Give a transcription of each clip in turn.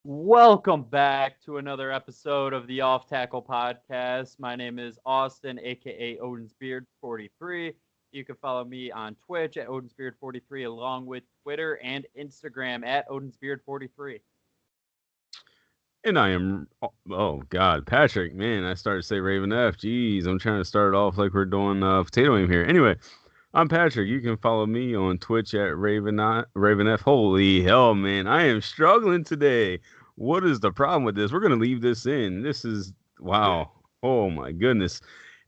Welcome back to another episode of the Offtackle podcast. My name is Austin, aka Odinsbeard43. You can follow me on Twitch at Odinsbeard43, along with Twitter and Instagram at Odinsbeard43. And I am, oh God, Patrick, man, I started to say Raven F. Jeez, I'm trying to start it off like we're doing potato aim here. Anyway, I'm Patrick. You can follow me on Twitch at Raven F. Holy hell, man, I am struggling today. What is the problem with this? We're going to leave this in. This is, wow. Oh my goodness.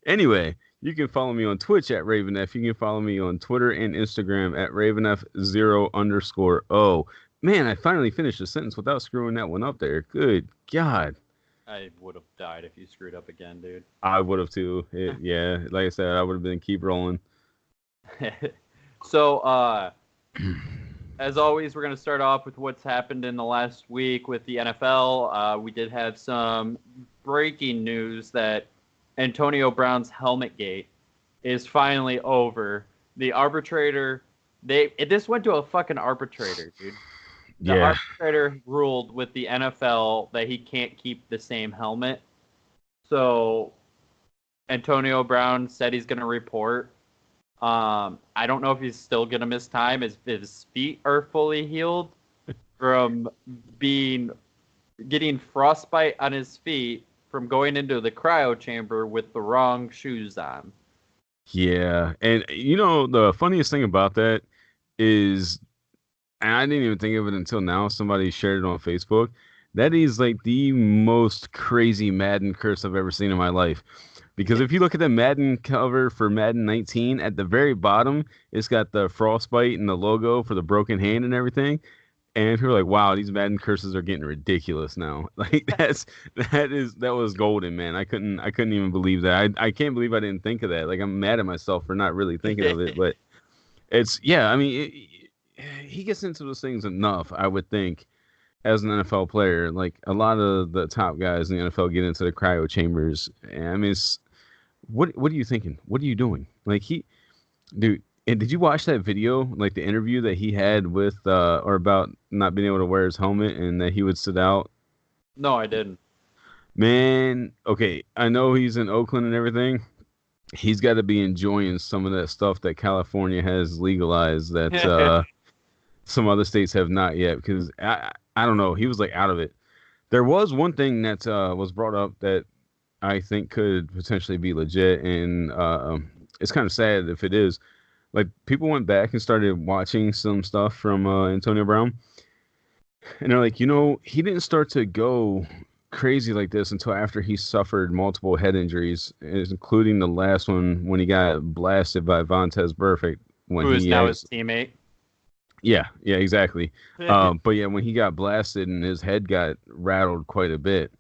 Anyway, you can follow me on Twitch at RavenF. You can follow me on Twitter and Instagram at RavenF0_O. Man, I finally finished the sentence without screwing that one up there. Good God. I would have died if you screwed up again, dude. I would have too. Yeah, like I said, I would have been keep rolling. So, as always, we're going to start off with what's happened in the last week with the NFL. We did have some breaking news that Antonio Brown's helmet gate is finally over. The arbitrator, this went to a fucking arbitrator, dude. The arbitrator ruled with the NFL that he can't keep the same helmet. So Antonio Brown said he's going to report. I don't know if he's still going to miss time as his feet are fully healed from getting frostbite on his feet from going into the cryo chamber with the wrong shoes on. Yeah, and you know the funniest thing about that is, and I didn't even think of it until now. Somebody shared it on Facebook. That is like the most crazy Madden curse I've ever seen in my life. Because if you look at the Madden cover for Madden 19, at the very bottom, it's got the frostbite and the logo for the broken hand and everything. And people are like, "Wow, these Madden curses are getting ridiculous now." Like that was golden, man. I couldn't even believe that. I can't believe I didn't think of that. Like I'm mad at myself for not really thinking of it. But it's I mean, he gets into those things enough, I would think, as an NFL player. Like a lot of the top guys in the NFL get into the cryo chambers. And I mean, what are you thinking? What are you doing? Like dude. And did you watch that video, like the interview that he had with, or about not being able to wear his helmet and that he would sit out? No, I didn't. Man, okay, I know he's in Oakland and everything. He's got to be enjoying some of that stuff that California has legalized that some other states have not yet. Because I don't know, he was like out of it. There was one thing that was brought up that I think could potentially be legit, and it's kind of sad if it is. Like people went back and started watching some stuff from Antonio Brown, and they're like, he didn't start to go crazy like this until after he suffered multiple head injuries, including the last one when he got blasted by Vontaze Burfict. Who is now his teammate? Yeah, exactly. But yeah, when he got blasted and his head got rattled quite a bit,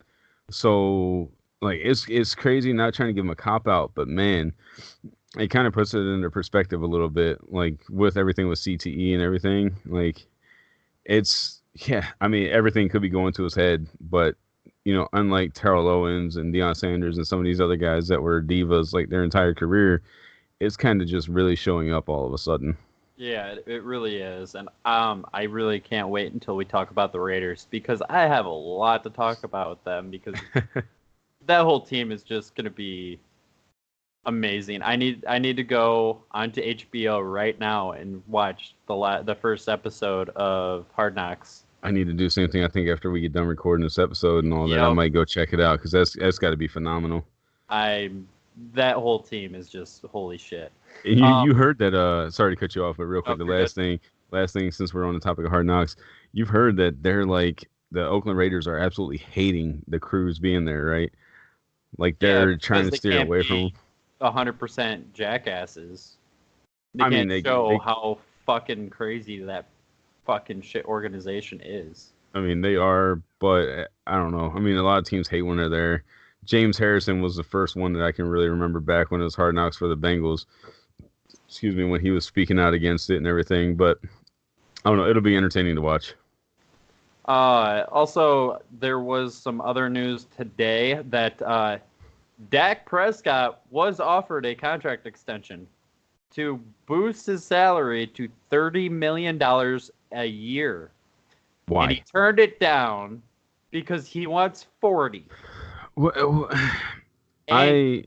so like it's crazy. Not trying to give him a cop out, but man, it kind of puts it into perspective a little bit, like with everything with CTE and everything. Like I mean, everything could be going to his head, but unlike Terrell Owens and Deion Sanders and some of these other guys that were divas like their entire career, it's kind of just really showing up all of a sudden. Yeah, it really is. And I really can't wait until we talk about the Raiders, because I have a lot to talk about with them, because that whole team is just going to be amazing. I need to go onto HBO right now and watch the first episode of Hard Knocks. I need to do the same thing. I think after we get done recording this episode and all that, I might go check it out, because that's got to be phenomenal. That whole team is just holy shit. And you heard that? Sorry to cut you off, but real quick, the last thing, since we're on the topic of Hard Knocks, you've heard that they're like the Oakland Raiders are absolutely hating the crews being there, right? Like they're trying to steer away from them. 100% jackasses. They can't show how fucking crazy that fucking shit organization is. I mean, they are, but I don't know. I mean, a lot of teams hate when they're there. James Harrison was the first one that I can really remember back when it was Hard Knocks for the Bengals. Excuse me, when he was speaking out against it and everything. But I don't know. It'll be entertaining to watch. Also, there was some other news today that Dak Prescott was offered a contract extension to boost his salary to $30 million a year. Why? And he turned it down because he wants 40. I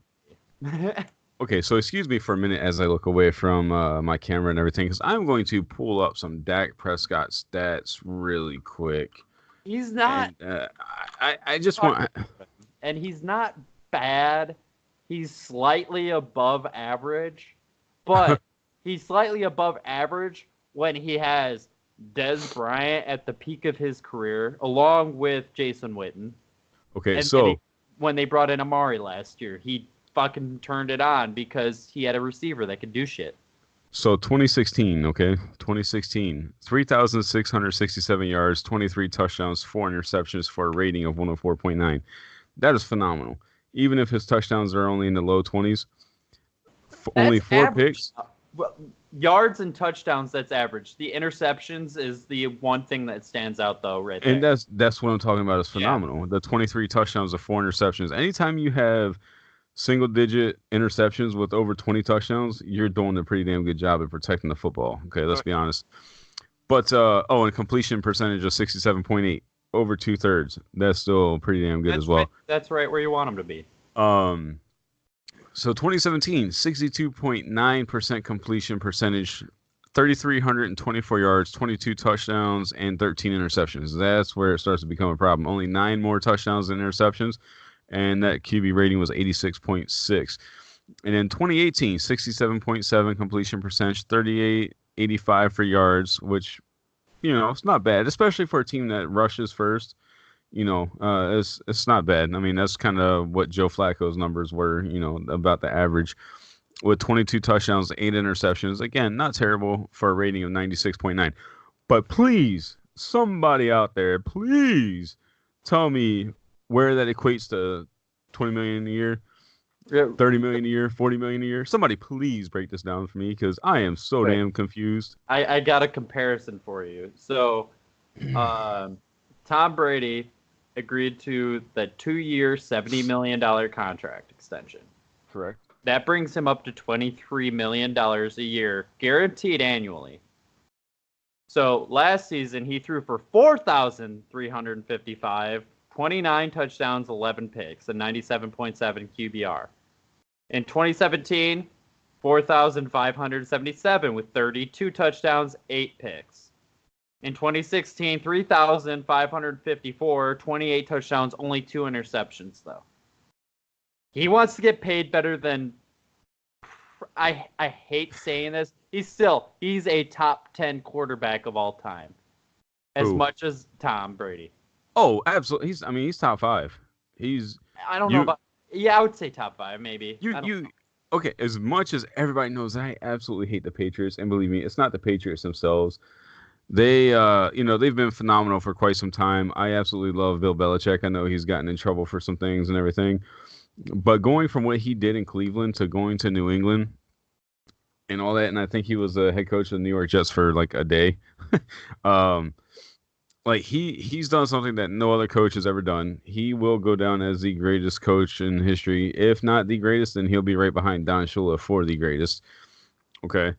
okay, so excuse me for a minute as I look away from my camera and everything, because I'm going to pull up some Dak Prescott stats really quick. He's not. And I just want. And he's not bad. He's slightly above average, but he's slightly above average when he has Dez Bryant at the peak of his career, along with Jason Witten. Okay, and so when they brought in Amari last year, he fucking turned it on because he had a receiver that could do shit. So 2016, okay? 2016, 3,667 yards, 23 touchdowns, 4 interceptions for a rating of 104.9. That is phenomenal. Even if his touchdowns are only in the low 20s, only 4 picks. Well, yards and touchdowns, that's average. The interceptions is the one thing that stands out, though, right there. And that's what I'm talking about is phenomenal. Yeah. The 23 touchdowns of 4 interceptions. Anytime you have single-digit interceptions with over 20 touchdowns, you're doing a pretty damn good job at protecting the football. Okay, let's be honest. But, and completion percentage of 67.8, over 2/3. That's still pretty damn good as well. Right. That's right where you want them to be. So 2017, 62.9% completion percentage, 3,324 yards, 22 touchdowns, and 13 interceptions. That's where it starts to become a problem. Only 9 more touchdowns than interceptions, and that QB rating was 86.6. And in 2018, 67.7 completion percentage, 38.85 for yards, which, it's not bad, especially for a team that rushes first. It's not bad. I mean, that's kind of what Joe Flacco's numbers were, about the average, with 22 touchdowns, 8 interceptions. Again, not terrible for a rating of 96.9. But please, somebody out there, please tell me where that equates to 20 million a year, 30 million a year, 40 million a year. Somebody please break this down for me, because I am so damn confused. I got a comparison for you. So, Tom Brady agreed to the 2-year, $70 million contract extension. Correct. That brings him up to $23 million a year, guaranteed annually. So last season, he threw for 4,355, 29 touchdowns, 11 picks, a 97.7 QBR. In 2017, 4,577 with 32 touchdowns, 8 picks. In 2016, 3,554, 28 touchdowns, only 2 interceptions, though. He wants to get paid better than... I hate saying this. He's a top 10 quarterback of all time. As much as Tom Brady. Oh, absolutely. He's top 5. I don't know about... Yeah, I would say top 5, maybe. Okay, as much as everybody knows, I absolutely hate the Patriots. And believe me, it's not the Patriots themselves. They, they've been phenomenal for quite some time. I absolutely love Bill Belichick. I know he's gotten in trouble for some things and everything. But going from what he did in Cleveland to going to New England and all that, and I think he was the head coach of the New York Jets for like a day. He's done something that no other coach has ever done. He will go down as the greatest coach in history. If not the greatest, then he'll be right behind Don Shula for the greatest. Okay.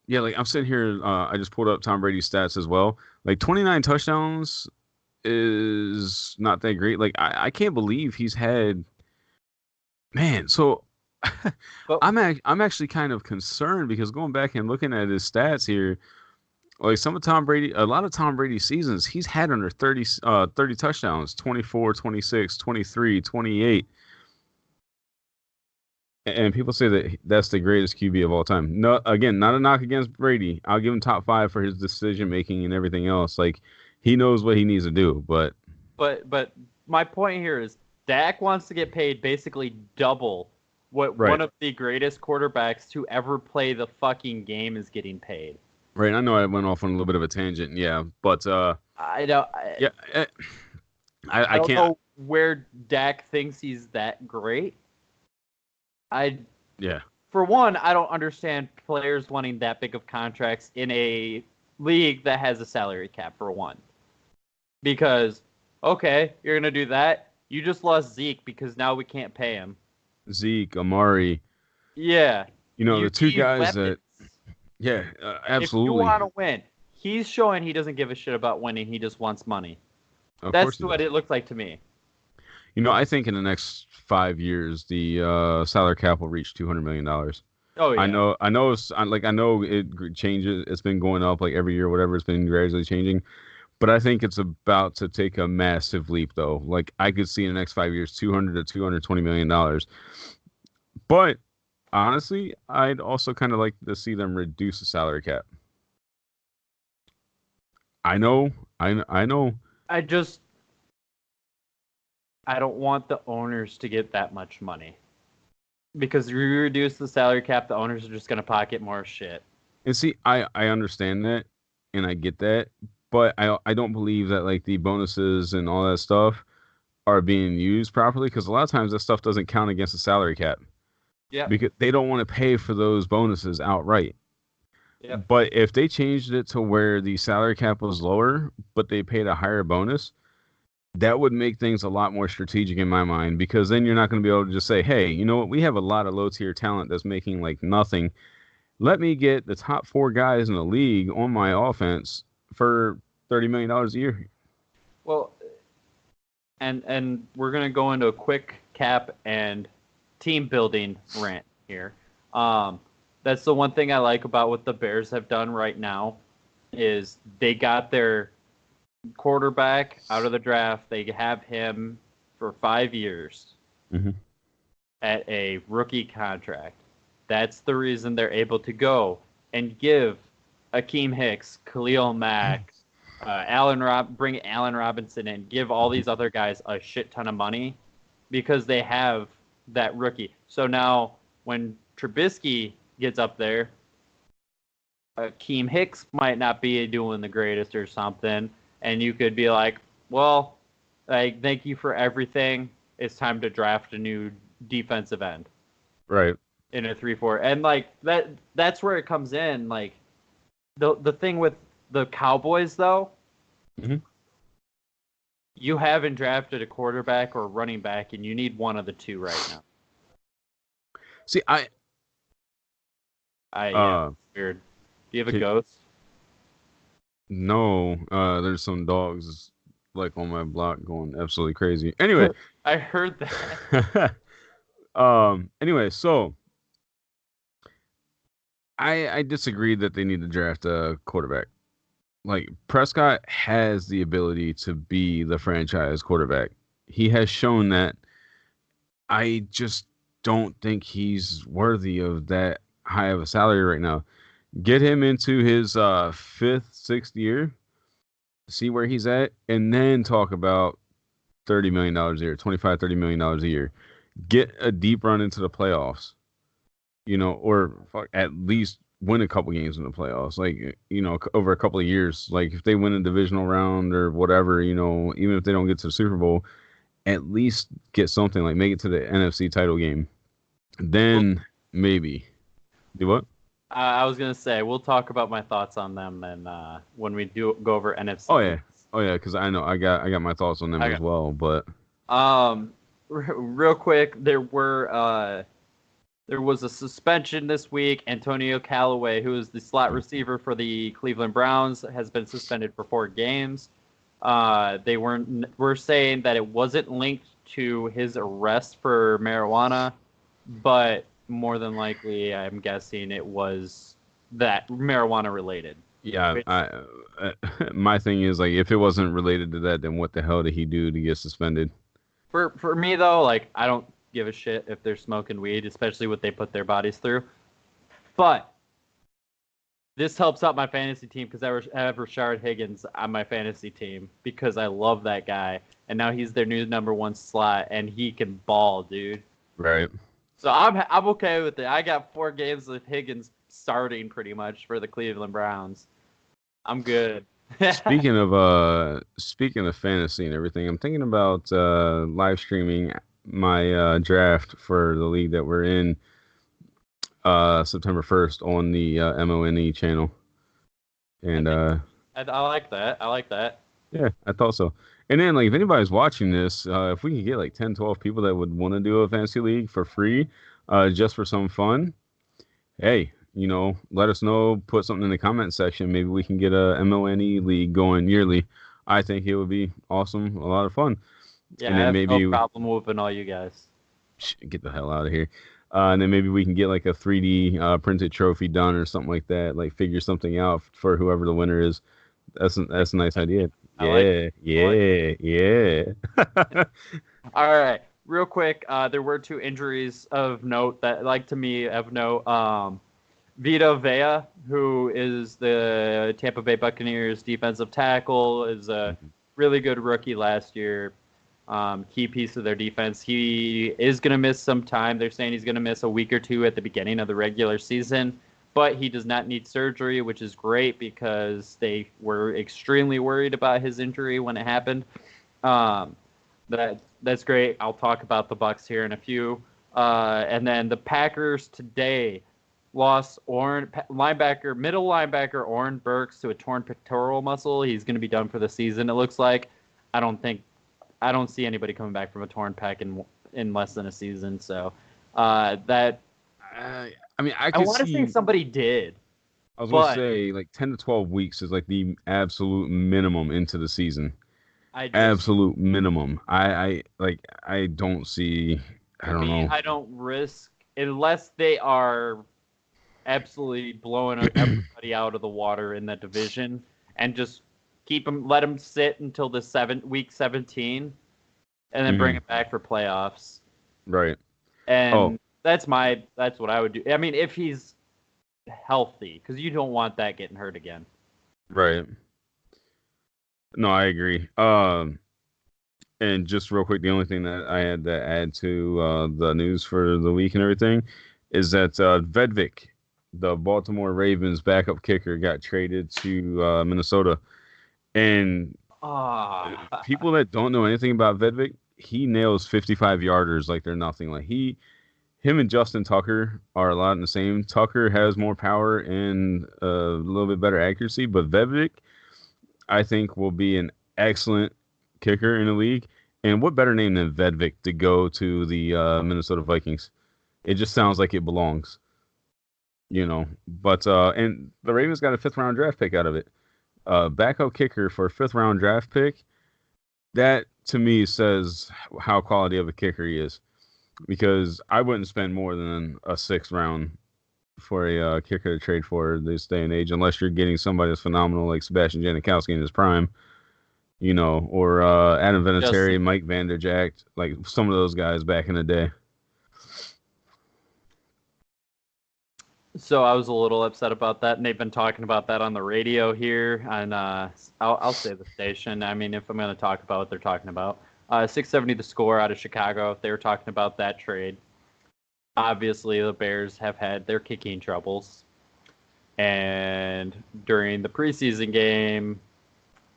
Yeah, I'm sitting here. I just pulled up Tom Brady's stats as well. 29 touchdowns is not that great. I can't believe he's had. Man, so I'm actually kind of concerned, because going back and looking at his stats here, a lot of Tom Brady's seasons, he's had under 30 touchdowns, 24, 26, 23, 28. And people say that that's the greatest QB of all time. No, again, not a knock against Brady. I'll give him top 5 for his decision making and everything else. He knows what he needs to do. But my point here is Dak wants to get paid basically double what one of the greatest quarterbacks to ever play the fucking game is getting paid. Right. I know I went off on a little bit of a tangent. Yeah, but I don't. Yeah. I don't can't know where Dak thinks he's that great. For one, I don't understand players wanting that big of contracts in a league that has a salary cap, for one. Because, okay, you're going to do that. You just lost Zeke because now we can't pay him. Zeke, Amari. Yeah. The two guys weapons. Yeah, absolutely. If you want to win, he's showing he doesn't give a shit about winning. He just wants money. Of course That's he what does. it looks like to me. I think in the next 5 years, the salary cap will reach $200 million. Oh I yeah. know, I know, I know it changes. It's been going up like every year, whatever. It's been gradually changing, but I think it's about to take a massive leap, though. Like I could see in the next 5 years, 200 to $220 million. But honestly, I'd also kind of like to see them reduce the salary cap. I know, I know. I just I don't want the owners to get that much money because if you reduce the salary cap, the owners are just gonna pocket more shit. And see, I understand that, and I get that, but I don't believe that like the bonuses and all that stuff are being used properly because a lot of times that stuff doesn't count against the salary cap Yep. because they don't want to pay for those bonuses outright. Yep. But if they changed it to where the salary cap was lower, but they paid a higher bonus, that would make things a lot more strategic in my mind because then you're not going to be able to just say, hey, you know what? We have a lot of low tier talent that's making like nothing. Let me get the top four guys in the league on my offense for $30 million a year. Well, and we're gonna go into a quick cap and team building rant here. That's the one thing I like about what the Bears have done right now is they got their quarterback out of the draft. They have him for 5 years Mm-hmm. at a rookie contract. That's the reason they're able to go and give Akeem Hicks, Khalil Mack, bring Allen Robinson in, give all these other guys a shit ton of money because they have that rookie. So now when Trubisky gets up there, Akeem Hicks might not be doing the greatest or something, and you could be like, well, like, thank you for everything. It's time to draft a new defensive end Right. in a 3-4. And like that's where it comes in. Like the thing with the Cowboys though, Mm-hmm. you haven't drafted a quarterback or running back, and you need one of the two right now. See, Weird. Do you have a ghost? no, there's some dogs like on my block going absolutely crazy. Anyway, I heard that. anyway, so I disagree that they need to draft a quarterback. Like Prescott has the ability to be the franchise quarterback. He has shown that. I just don't think he's worthy of that high of a salary right now. Get him into his fifth, sixth year, see where he's at, and then talk about $30 million a year, $25-30 million a year. Get a deep run into the playoffs, or at least win a couple games in the playoffs. Like, over a couple of years, like if they win a divisional round or whatever, even if they don't get to the Super Bowl, at least get something, like make it to the NFC title game. Then maybe. Do what? I was gonna say we'll talk about my thoughts on them and when we do go over NFC. Oh yeah, because I know I got my thoughts on them as well. But real quick, there was a suspension this week. Antonio Callaway, who is the slot receiver for the Cleveland Browns, has been suspended for 4 games. They were saying that it wasn't linked to his arrest for marijuana, but more than likely, I'm guessing it was that marijuana related. Yeah, my thing is, like, if it wasn't related to that, then what the hell did he do to get suspended? For me though, like, I don't give a shit if they're smoking weed, especially what they put their bodies through. But this helps out my fantasy team because I have Rashard Higgins on my fantasy team because I love that guy, and now he's their new number 1 slot, and he can ball, dude. Right. So I'm okay with it. I got 4 games of Higgins starting pretty much for the Cleveland Browns. I'm good. Speaking of fantasy and everything, I'm thinking about live streaming my draft for the league that we're in September 1st on the MONE channel. And I like that. I like that. Yeah, I thought so. And then, like, if anybody's watching this, if we could get like 10, 12 people that would want to do a fantasy league for free, just for some fun, hey, let us know. Put something in the comment section. Maybe we can get a MONE league going yearly. I think it would be awesome, a lot of fun. Yeah, And I then have no maybe problem whooping all you guys. get the hell out of here. And then maybe we can get like a 3D printed trophy done or something like that. Like figure something out for whoever the winner is. That's a nice idea. I like it. Yeah, I like yeah, yeah. All right, real quick. There were two injuries of note that, like to me, of note. Vita Vea, who is the Tampa Bay Buccaneers defensive tackle, is a really good rookie last year. Key piece of their defense. He is going to miss some time. They're saying he's going to miss a week or two at the beginning of the regular season, but he does not need surgery, which is great because they were extremely worried about his injury when it happened. That's great. I'll talk about the Bucs here in a few. And then the Packers today lost middle linebacker Oren Burks to a torn pectoral muscle. He's going to be done for the season. It looks like. I don't see anybody coming back from a torn pec in less than a season. So that I mean, I I could want to say see. somebody did, I was gonna but say like 10 to 12 weeks is like the absolute minimum into the season. I just Absolute minimum. I don't see. I for don't me know. I don't risk unless they are absolutely blowing everybody out of the water in that division and just let them sit until the week 17 and then bring Mhm. it back for playoffs. Right. Oh, And that's what I would do. I mean, if he's healthy, because you don't want that getting hurt again. right. No, I agree. And just real quick, the only thing that I had to add to the news for the week and everything is that Vedvik, the Baltimore Ravens backup kicker, got traded to Minnesota. And Ah, people that don't know anything about Vedvik, he nails 55-yarders like they're nothing. Him and Justin Tucker are a lot in the same. Tucker has more power and a little bit better accuracy, but Vedvik, I think, will be an excellent kicker in the league. And what better name than Vedvik to go to the Minnesota Vikings? It just sounds like it belongs, you know. But and the Ravens got a 5th round draft pick out of it. Backup kicker for a 5th round draft pick. That to me says how quality of a kicker he is. Because I wouldn't spend more than a 6th round for a kicker to trade for this day and age, unless you're getting somebody that's phenomenal like Sebastian Janikowski in his prime, or Adam Justin. Vinatieri, Mike Vanderjagt, like some of those guys back in the day. So I was a little upset about that, and they've been talking about that on the radio here. And I'll say the station. I mean, if I'm going to talk about what they're talking about, 670 the score out of Chicago. They were talking about that trade. Obviously, the Bears have had their kicking troubles, and during the preseason game,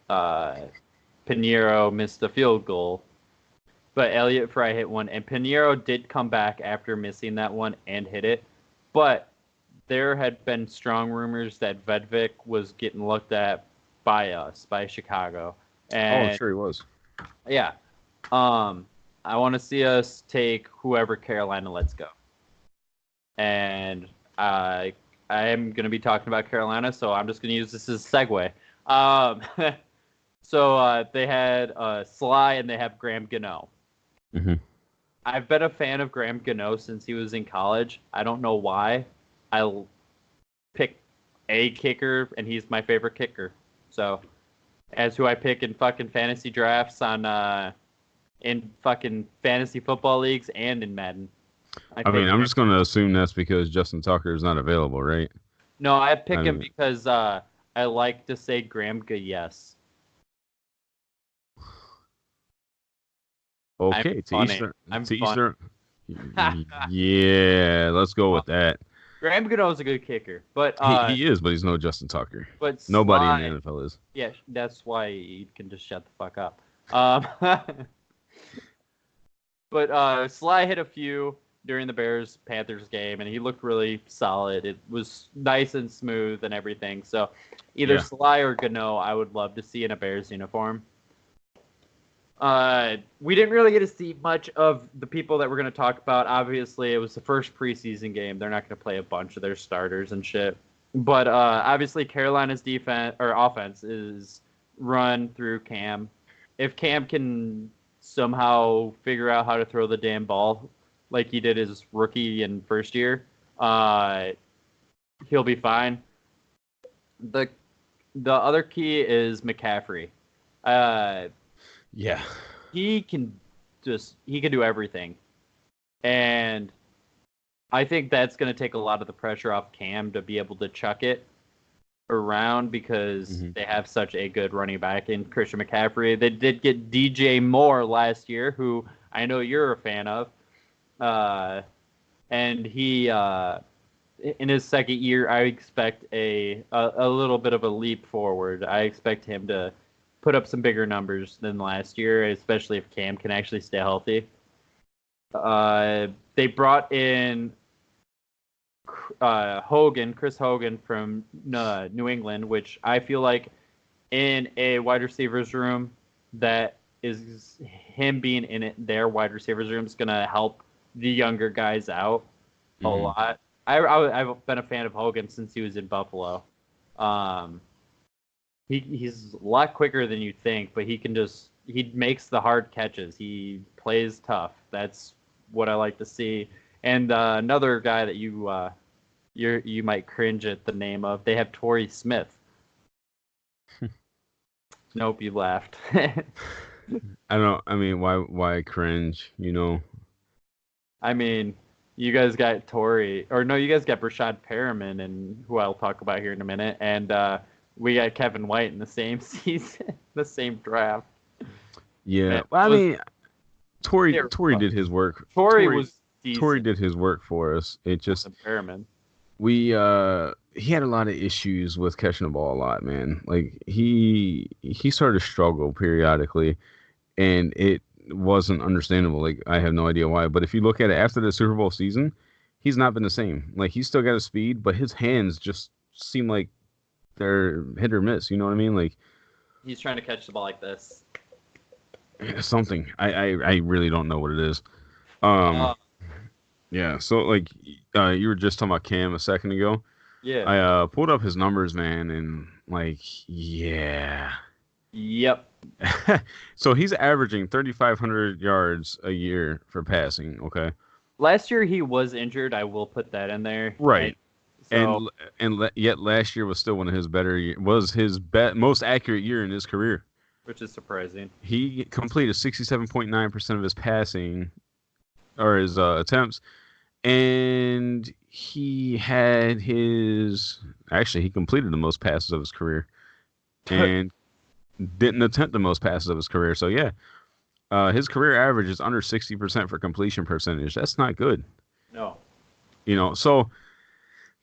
Pinheiro missed a field goal, but Elliott Fry hit one, and Pinheiro did come back after missing that one and hit it. But there had been strong rumors that Vedvik was getting looked at by Chicago. Oh, And sure he was. yeah, I want to see us take whoever Carolina lets go. And I am going to be talking about Carolina, so I'm just going to use this as a segue. Um, so they had Sly and they have Graham Gano. Mm-hmm. I've been a fan of Graham Gano since he was in college. I don't know why. I pick a kicker, and he's my favorite kicker. So, as who I pick in fucking fantasy drafts in fucking fantasy football leagues and in Madden. I mean, I'm just going to assume that's because Justin Tucker is not available, right? No, I pick him because I like to say Graham yes. Okay, to Easter. I'm Yeah, let's go with that. Graham Gano is a good kicker, but He is, but he's no Justin Tucker. But nobody Sly, in the NFL is. Yeah, that's why you can just shut the fuck up. But Sly hit a few during the Bears-Panthers game, and he looked really solid. It was nice and smooth and everything. So either Sly or Gano, I would love to see in a Bears uniform. We didn't really get to see much of the people that we're going to talk about. Obviously, it was the first preseason game. They're not going to play a bunch of their starters and shit. But obviously, Carolina's defense or offense is run through Cam. If Cam can somehow figure out how to throw the damn ball like he did his rookie and first year, he'll be fine. The other key is McCaffrey. Yeah. He can do everything. And I think that's going to take a lot of the pressure off Cam to be able to chuck it around because they have such a good running back in Christian McCaffrey. They did get DJ Moore last year, who I know you're a fan of. And he, in his second year, I expect a little bit of a leap forward. I expect him to put up some bigger numbers than last year, especially if Cam can actually stay healthy. They brought in Chris Hogan from New England, which I feel like in a wide receivers room that is him being in it, their wide receivers room is going to help the younger guys out a lot. I've been a fan of Hogan since he was in Buffalo. He's a lot quicker than you think, but he makes the hard catches. He plays tough. That's what I like to see. And another guy that you might cringe at the name of, they have Torrey Smith. Nope, you laughed. Why cringe, I mean, you guys got Torrey, or no, you guys got Brashad Perriman, and who I'll talk about here in a minute, and we got Kevin White in the same season, the same draft. Yeah, Torrey did his work. Torrey did his work for us. It just Perriman. He had a lot of issues with catching the ball a lot, man. Like he started to struggle periodically, and it wasn't understandable. Like I have no idea why. But if you look at it after the Super Bowl season, he's not been the same. Like he's still got his speed, but his hands just seem like they're hit or miss. You know what I mean? Like he's trying to catch the ball like this. Something. I really don't know what it is. Yeah. So like you were just talking about Cam a second ago. Yeah. I pulled up his numbers, man, and like yeah. Yep. So he's averaging 3,500 yards a year for passing. Okay. Last year he was injured. I will put that in there. Right. Yet last year was still one of his most accurate year in his career. Which is surprising. He completed 67.9% of his passing or his attempts, and he completed the most passes of his career, and didn't attempt the most passes of his career. So yeah, his career average is under 60% for completion percentage. That's not good. No. So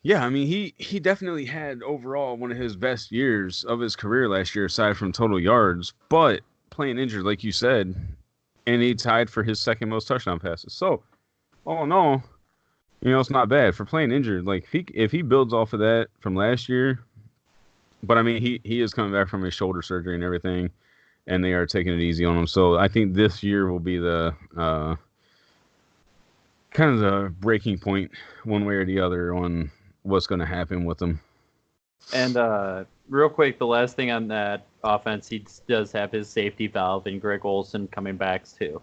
yeah, I mean he definitely had overall one of his best years of his career last year, aside from total yards, but playing injured, like you said, and he tied for his second most touchdown passes. So, oh no, it's not bad for playing injured. Like if he builds off of that from last year, but I mean he is coming back from his shoulder surgery and everything, and they are taking it easy on him. So I think this year will be the kind of the breaking point, one way or the other, on what's going to happen with him. And real quick, the last thing on that offense, he does have his safety valve and Greg Olsen coming back too.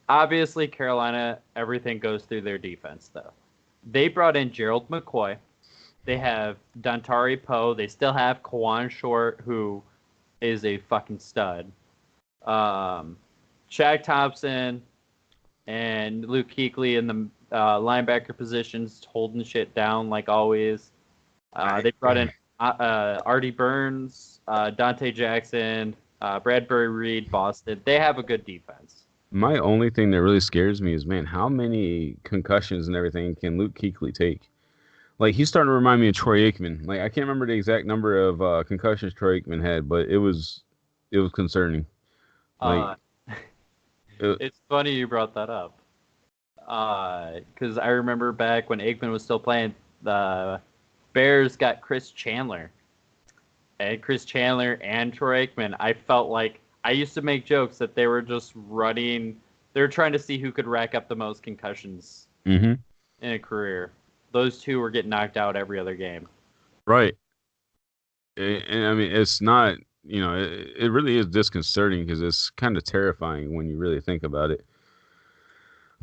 Obviously, Carolina, everything goes through their defense, though. They brought in Gerald McCoy. They have Dontari Poe. They still have Kawan Short, who is a fucking stud. Shaq Thompson and Luke Kuechly in the linebacker positions, holding shit down like always. They brought in Artie Burns, Dante Jackson, Bradbury Reed, Boston. They have a good defense. My only thing that really scares me is, man, how many concussions and everything can Luke Kuechly take? Like, he's starting to remind me of Troy Aikman. Like, I can't remember the exact number of concussions Troy Aikman had, but it was concerning. Like, it's funny you brought that up. Because I remember back when Aikman was still playing, the Bears got Chris Chandler. And Chris Chandler and Troy Aikman, I felt like I used to make jokes that they were just running. They were trying to see who could rack up the most concussions in a career. Those two were getting knocked out every other game. Right. And I mean, it's not. It really is disconcerting because it's kind of terrifying when you really think about it.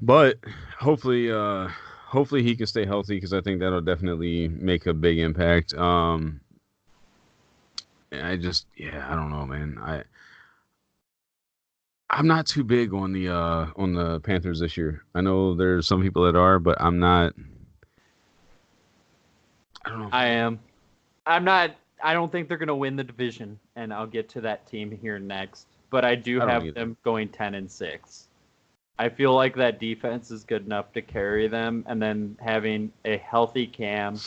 But hopefully, hopefully he can stay healthy because I think that'll definitely make a big impact. I don't know, man. I'm not too big on the Panthers this year. I know there's some people that are, but I'm not. I don't know. I am. I'm not. I don't think they're going to win the division, and I'll get to that team here next. But I do have them going 10-6. I feel like that defense is good enough to carry them, and then having a healthy Cam,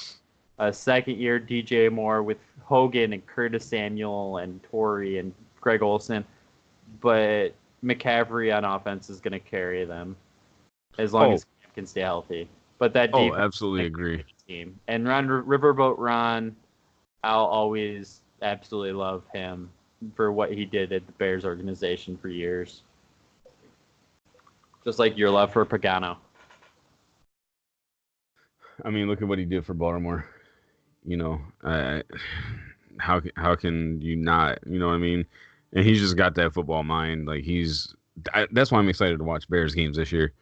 a second-year DJ Moore with Hogan and Curtis Samuel and Torrey and Greg Olsen, but McCaffrey on offense is going to carry them as long as Cam can stay healthy. But that defense absolutely agree. Team. And Riverboat Ron, I'll always absolutely love him for what he did at the Bears organization for years. Just like your love for Pagano. I mean, look at what he did for Baltimore. How can you not? You know what I mean? And he's just got that football mind. Like that's why I'm excited to watch Bears games this year.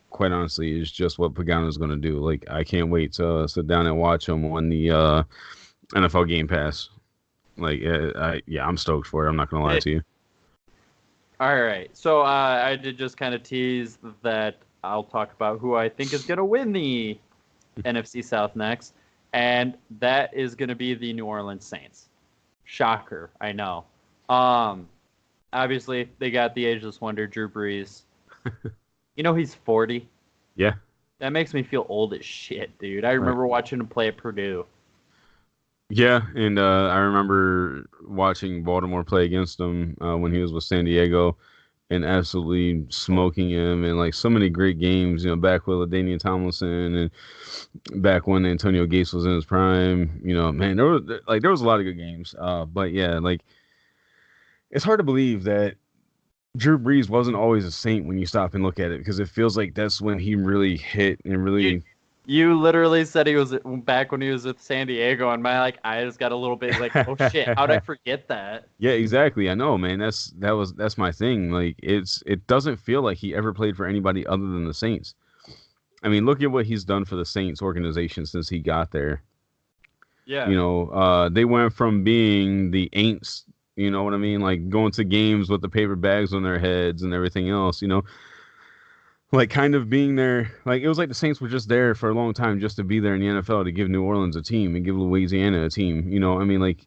Quite honestly, is just what Pagano's going to do. Like, I can't wait to sit down and watch him on the NFL Game Pass. Like, I'm stoked for it. I'm not going to lie to you. All right. So I did just kind of tease that I'll talk about who I think is going to win the NFC South next, and that is going to be the New Orleans Saints. Shocker, I know. Obviously, they got the ageless wonder, Drew Brees. He's 40. Yeah. That makes me feel old as shit, dude. I remember watching him play at Purdue. Yeah, and I remember watching Baltimore play against him when he was with San Diego and absolutely smoking him, and like so many great games, back with LaDainian Tomlinson and back when Antonio Gates was in his prime. Man, there was a lot of good games. But yeah, like it's hard to believe that Drew Brees wasn't always a Saint when you stop and look at it, because it feels like that's when he really hit and really. You literally said he was back when he was with San Diego, and my eyes got a little bit like, oh shit, how'd I forget that? Yeah, exactly. I know, man. That's my thing. Like it doesn't feel like he ever played for anybody other than the Saints. I mean, look at what he's done for the Saints organization since he got there. Yeah. They went from being the Aints. You know what I mean? Like going to games with the paper bags on their heads and everything else, like kind of being there. Like it was like the Saints were just there for a long time just to be there in the NFL to give New Orleans a team and give Louisiana a team. I mean, like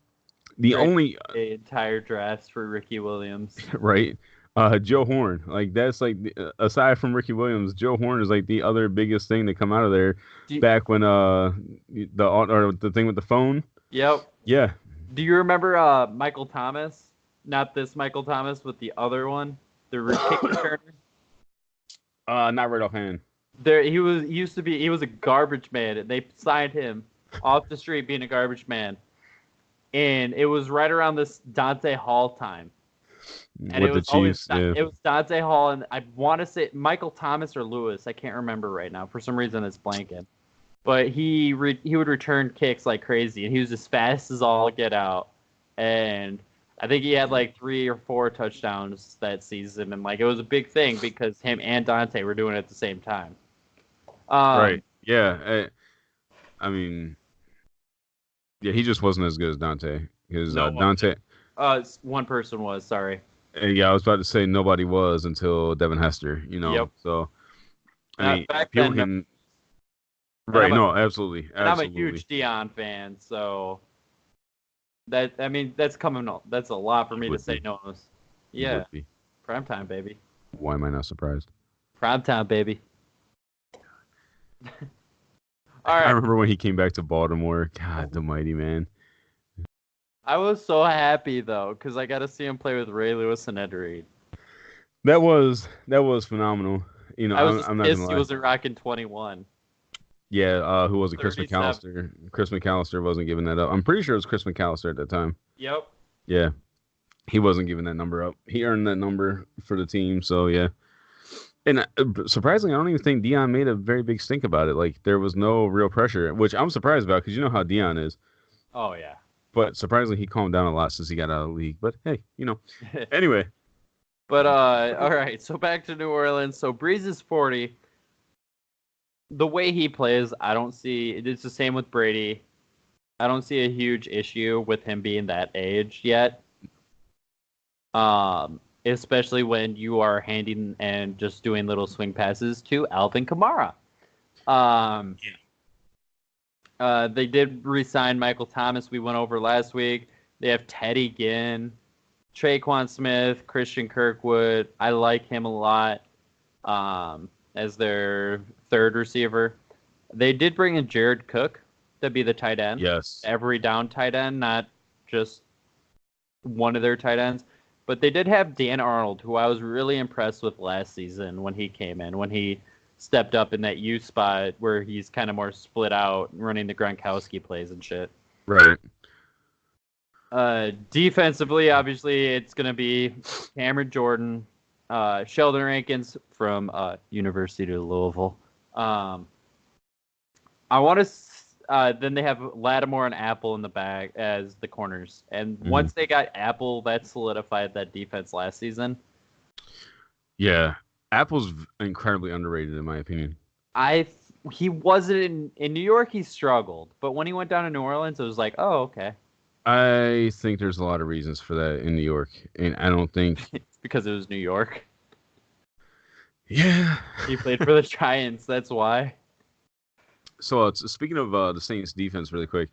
the only entire draft for Ricky Williams. Right. Joe Horn. Like that's like aside from Ricky Williams, Joe Horn is like the other biggest thing to come out of there back when the thing with the phone. Yep. Yeah. Do you remember Michael Thomas? Not this Michael Thomas, but the other one, the kick returner. Not right offhand. He was a garbage man, and they signed him off the street being a garbage man, and it was right around this Dante Hall time. And with the Chiefs, it was Dante Hall, and I want to say Michael Thomas or Lewis. I can't remember right now. For some reason, it's blanking. But he would return kicks like crazy, and he was as fast as all get out. And I think he had like 3 or 4 touchdowns that season, and like it was a big thing because him and Dante were doing it at the same time. Right. Yeah. I mean, yeah, he just wasn't as good as Dante. Because Dante. One person was. Sorry. Yeah, I was about to say nobody was until Devin Hester. Yep. So I mean, back people then, can. Right. No, absolutely. And I'm a huge Deion fan, so that's coming up. That's a lot for me to say no. Yeah. Primetime, baby. Why am I not surprised? Primetime, baby. All right. I remember when he came back to Baltimore. God, the mighty man. I was so happy though, because I got to see him play with Ray Lewis and Ed Reed. That was phenomenal. I was I'm not pissed he wasn't rocking 21. Yeah, who was it? Chris McAllister. Chris McAllister wasn't giving that up. I'm pretty sure it was Chris McAllister at that time. Yep. Yeah. He wasn't giving that number up. He earned that number for the team, so yeah. And surprisingly, I don't even think Deion made a very big stink about it. Like, there was no real pressure, which I'm surprised about because you know how Deion is. Oh, yeah. But surprisingly, he calmed down a lot since he got out of the league. But hey, anyway. But all right. So back to New Orleans. So Breeze is 40. The way he plays, I don't see. It's the same with Brady. I don't see a huge issue with him being that age yet. Especially when you are handing and just doing little swing passes to Alvin Kamara. They did re-sign Michael Thomas. We went over last week. They have Teddy Ginn, Traquan Smith, Christian Kirkwood. I like him a lot as their third receiver. They did bring in Jared Cook to be the tight end. Yes. Every down tight end, not just one of their tight ends. But they did have Dan Arnold, who I was really impressed with last season when he came in, when he stepped up in that U spot where he's kind of more split out, ranning the Gronkowski plays and shit. Right. Defensively, obviously, it's going to be Cameron Jordan, Sheldon Rankins from University of Louisville. I want to. Then they have Lattimore and Apple in the back as the corners. And once they got Apple, that solidified that defense last season. Yeah. Apple's incredibly underrated, in my opinion. He wasn't in New York, he struggled. But when he went down to New Orleans, it was like, oh, okay. I think there's a lot of reasons for that in New York. And I don't think... It's because it was New York. Yeah. He played for the Giants, that's why. So speaking of the Saints defense really quick,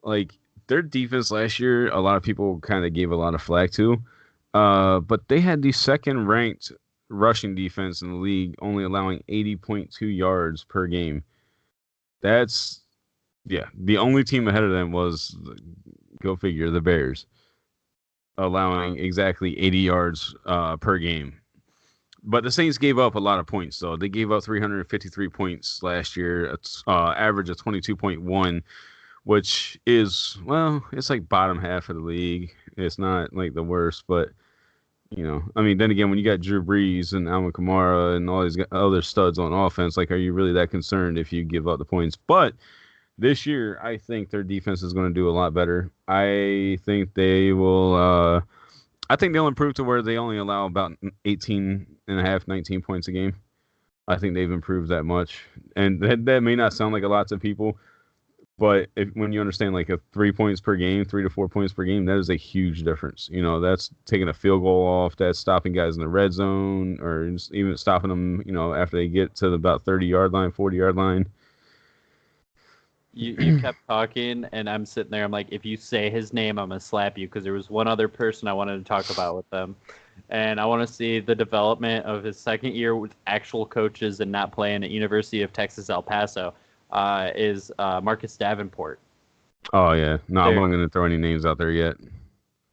like their defense last year, a lot of people kind of gave a lot of flack to, but they had the second ranked rushing defense in the league, only allowing 80.2 yards per game. That's, the only team ahead of them was, go figure, the Bears, allowing exactly 80 yards per game. But the Saints gave up a lot of points, though. They gave up 353 points last year, average of 22.1, which is, well, it's like bottom half of the league. It's not like the worst, but, I mean, then again, when you got Drew Brees and Alvin Kamara and all these other studs on offense, like, are you really that concerned if you give up the points? But this year, I think their defense is going to do a lot better. I think they will... I think they'll improve to where they only allow about 19 points a game. I think they've improved that much. And that may not sound like a lot to people, but when you understand like a 3 points per game, 3 to 4 points per game, that is a huge difference. That's taking a field goal off, that's stopping guys in the red zone, or just even stopping them, after they get to about 30-yard line, 40-yard line. You kept talking, and I'm sitting there. I'm like, if you say his name, I'm going to slap you, because there was one other person I wanted to talk about with them. And I want to see the development of his second year with actual coaches and not playing at University of Texas, El Paso, is Marcus Davenport. Oh, yeah. No, I'm not going to throw any names out there yet.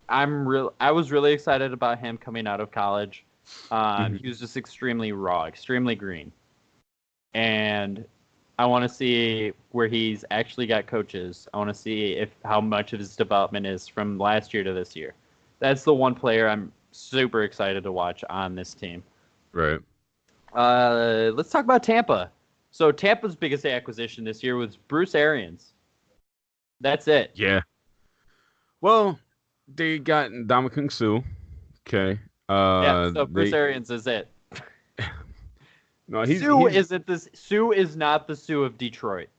I was really excited about him coming out of college. He was just extremely raw, extremely green. And... I want to see where he's actually got coaches. I want to see how much of his development is from last year to this year. That's the one player I'm super excited to watch on this team. Right. Let's talk about Tampa. So Tampa's biggest acquisition this year was Bruce Arians. That's it. Yeah. Well, they got Ndamukong Suh. Okay. So Bruce Arians is it. No, Suh is not the Suh of Detroit.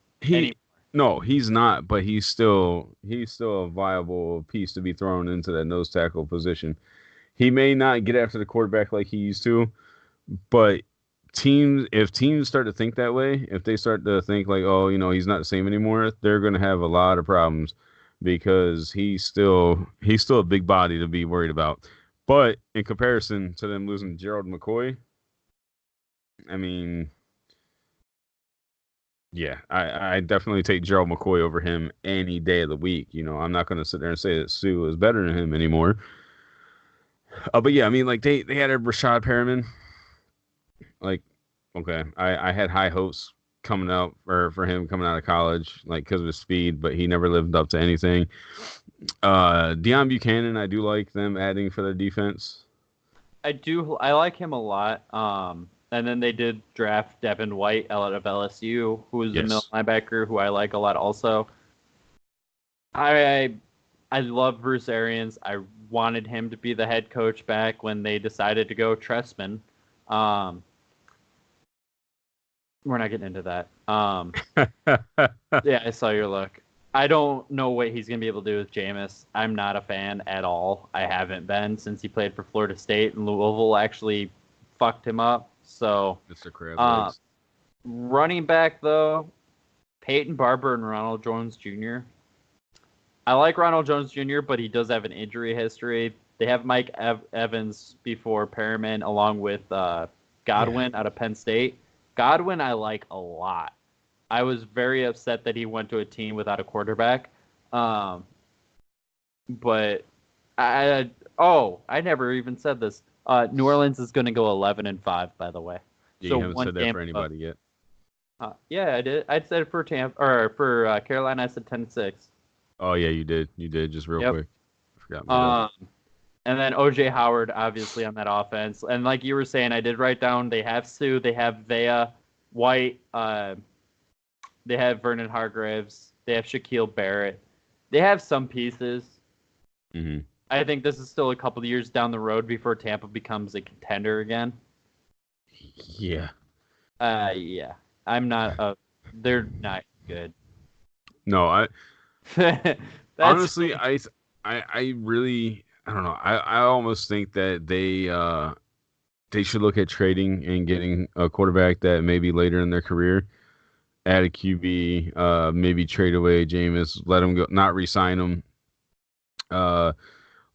No, he's not, but he's still a viable piece to be thrown into that nose tackle position. He may not get after the quarterback like he used to, but if teams start to think that way, if they start to think like, oh, he's not the same anymore, they're going to have a lot of problems because he's still a big body to be worried about. But in comparison to them losing Gerald McCoy, I mean, yeah, I definitely take Gerald McCoy over him any day of the week. I'm not going to sit there and say that Suh is better than him anymore. But yeah, I mean, like they had a Rashad Perriman. Like, okay, I had high hopes coming out for him coming out of college, like because of his speed, but he never lived up to anything. Deion Buchanan, I do like them adding for their defense. I like him a lot. And then they did draft Devin White out of LSU, who is a middle linebacker who I like a lot also. I I love Bruce Arians. I wanted him to be the head coach back when they decided to go Trestman. We're not getting into that. Yeah, I saw your look. I don't know what he's going to be able to do with Jameis. I'm not a fan at all. I haven't been since he played for Florida State, and Louisville actually fucked him up. So, Mr. Crab running back, though, Peyton Barber and Ronald Jones Jr. I like Ronald Jones Jr., but he does have an injury history. They have Mike Evans before Perriman, along with Godwin out of Penn State. Godwin I like a lot. I was very upset that he went to a team without a quarterback. But I never even said this. New Orleans is going to go 11-5, by the way. Yeah, so you haven't said that for anybody yet. Yeah, I did. I said it for for Carolina. I said 10-6. Oh yeah, you did. You did just real quick. I forgot about that. And then OJ Howard, obviously on that offense, and like you were saying, I did write down they have Sue, they have Vea, White, they have Vernon Hargreaves, they have Shaquille Barrett, they have some pieces. Mm-hmm. I think this is still a couple of years down the road before Tampa becomes a contender again. Yeah. Yeah. I'm not. They're not good. No, honestly, I really, I don't know. I almost think that they should look at trading and getting a quarterback that maybe later in their career, add a QB, maybe trade away Jameis, let him go, not re-sign him.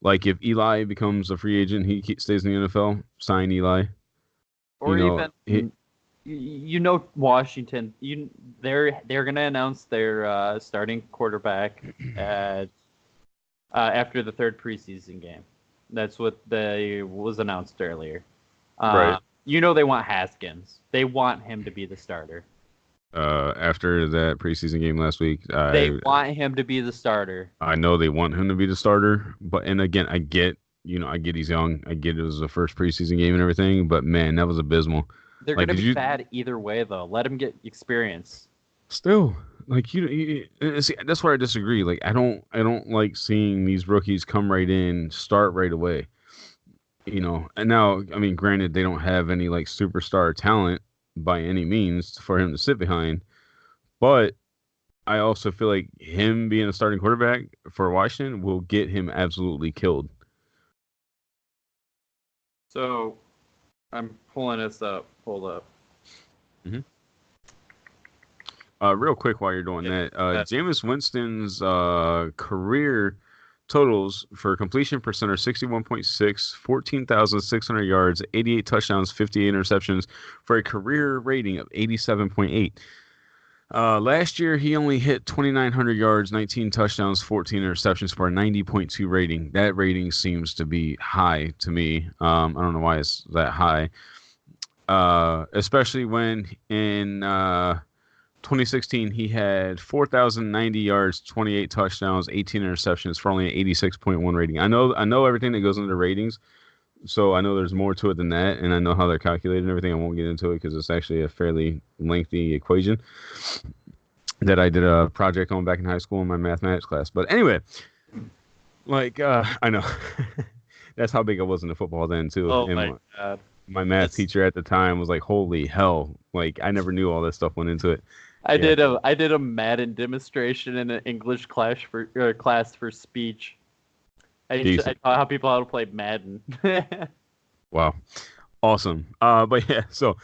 Like if Eli becomes a free agent, he stays in the NFL, sign Eli. Or Washington. They're gonna announce their starting quarterback after the third preseason game. That's what was announced earlier. Right. They want Haskins. They want him to be the starter. After that preseason game last week, they want him to be the starter. I know they want him to be the starter, and again, I get he's young. I get it was the first preseason game and everything, but man, that was abysmal. They're going to be bad either way, though. Let him get experience. Still, see, that's where I disagree. Like, I don't like seeing these rookies come right in, start right away. And now, I mean, granted, they don't have any like superstar talent by any means for him to sit behind, but I also feel like him being a starting quarterback for Washington will get him absolutely killed. So, I'm pulling this up. Hold up. Mm-hmm. Real quick while you're doing that, Jameis Winston's career totals for completion percent are 61.6, 14,600 yards, 88 touchdowns, 58 interceptions for a career rating of 87.8. Last year, he only hit 2,900 yards, 19 touchdowns, 14 interceptions for a 90.2 rating. That rating seems to be high to me. I don't know why it's that high. Especially when in 2016 he had 4,090 yards, 28 touchdowns, 18 interceptions for only an 86.1 rating. I know everything that goes into ratings, so I know there's more to it than that, and I know how they're calculated and everything. I won't get into it because it's actually a fairly lengthy equation that I did a project on back in high school in my mathematics class. But anyway, I know that's how big I was into football then too. Oh my God. My math teacher at the time was like, "Holy hell!" Like I never knew all this stuff went into it. I did a Madden demonstration in an English class for speech. I taught how people how to play Madden. Wow, awesome. But yeah, so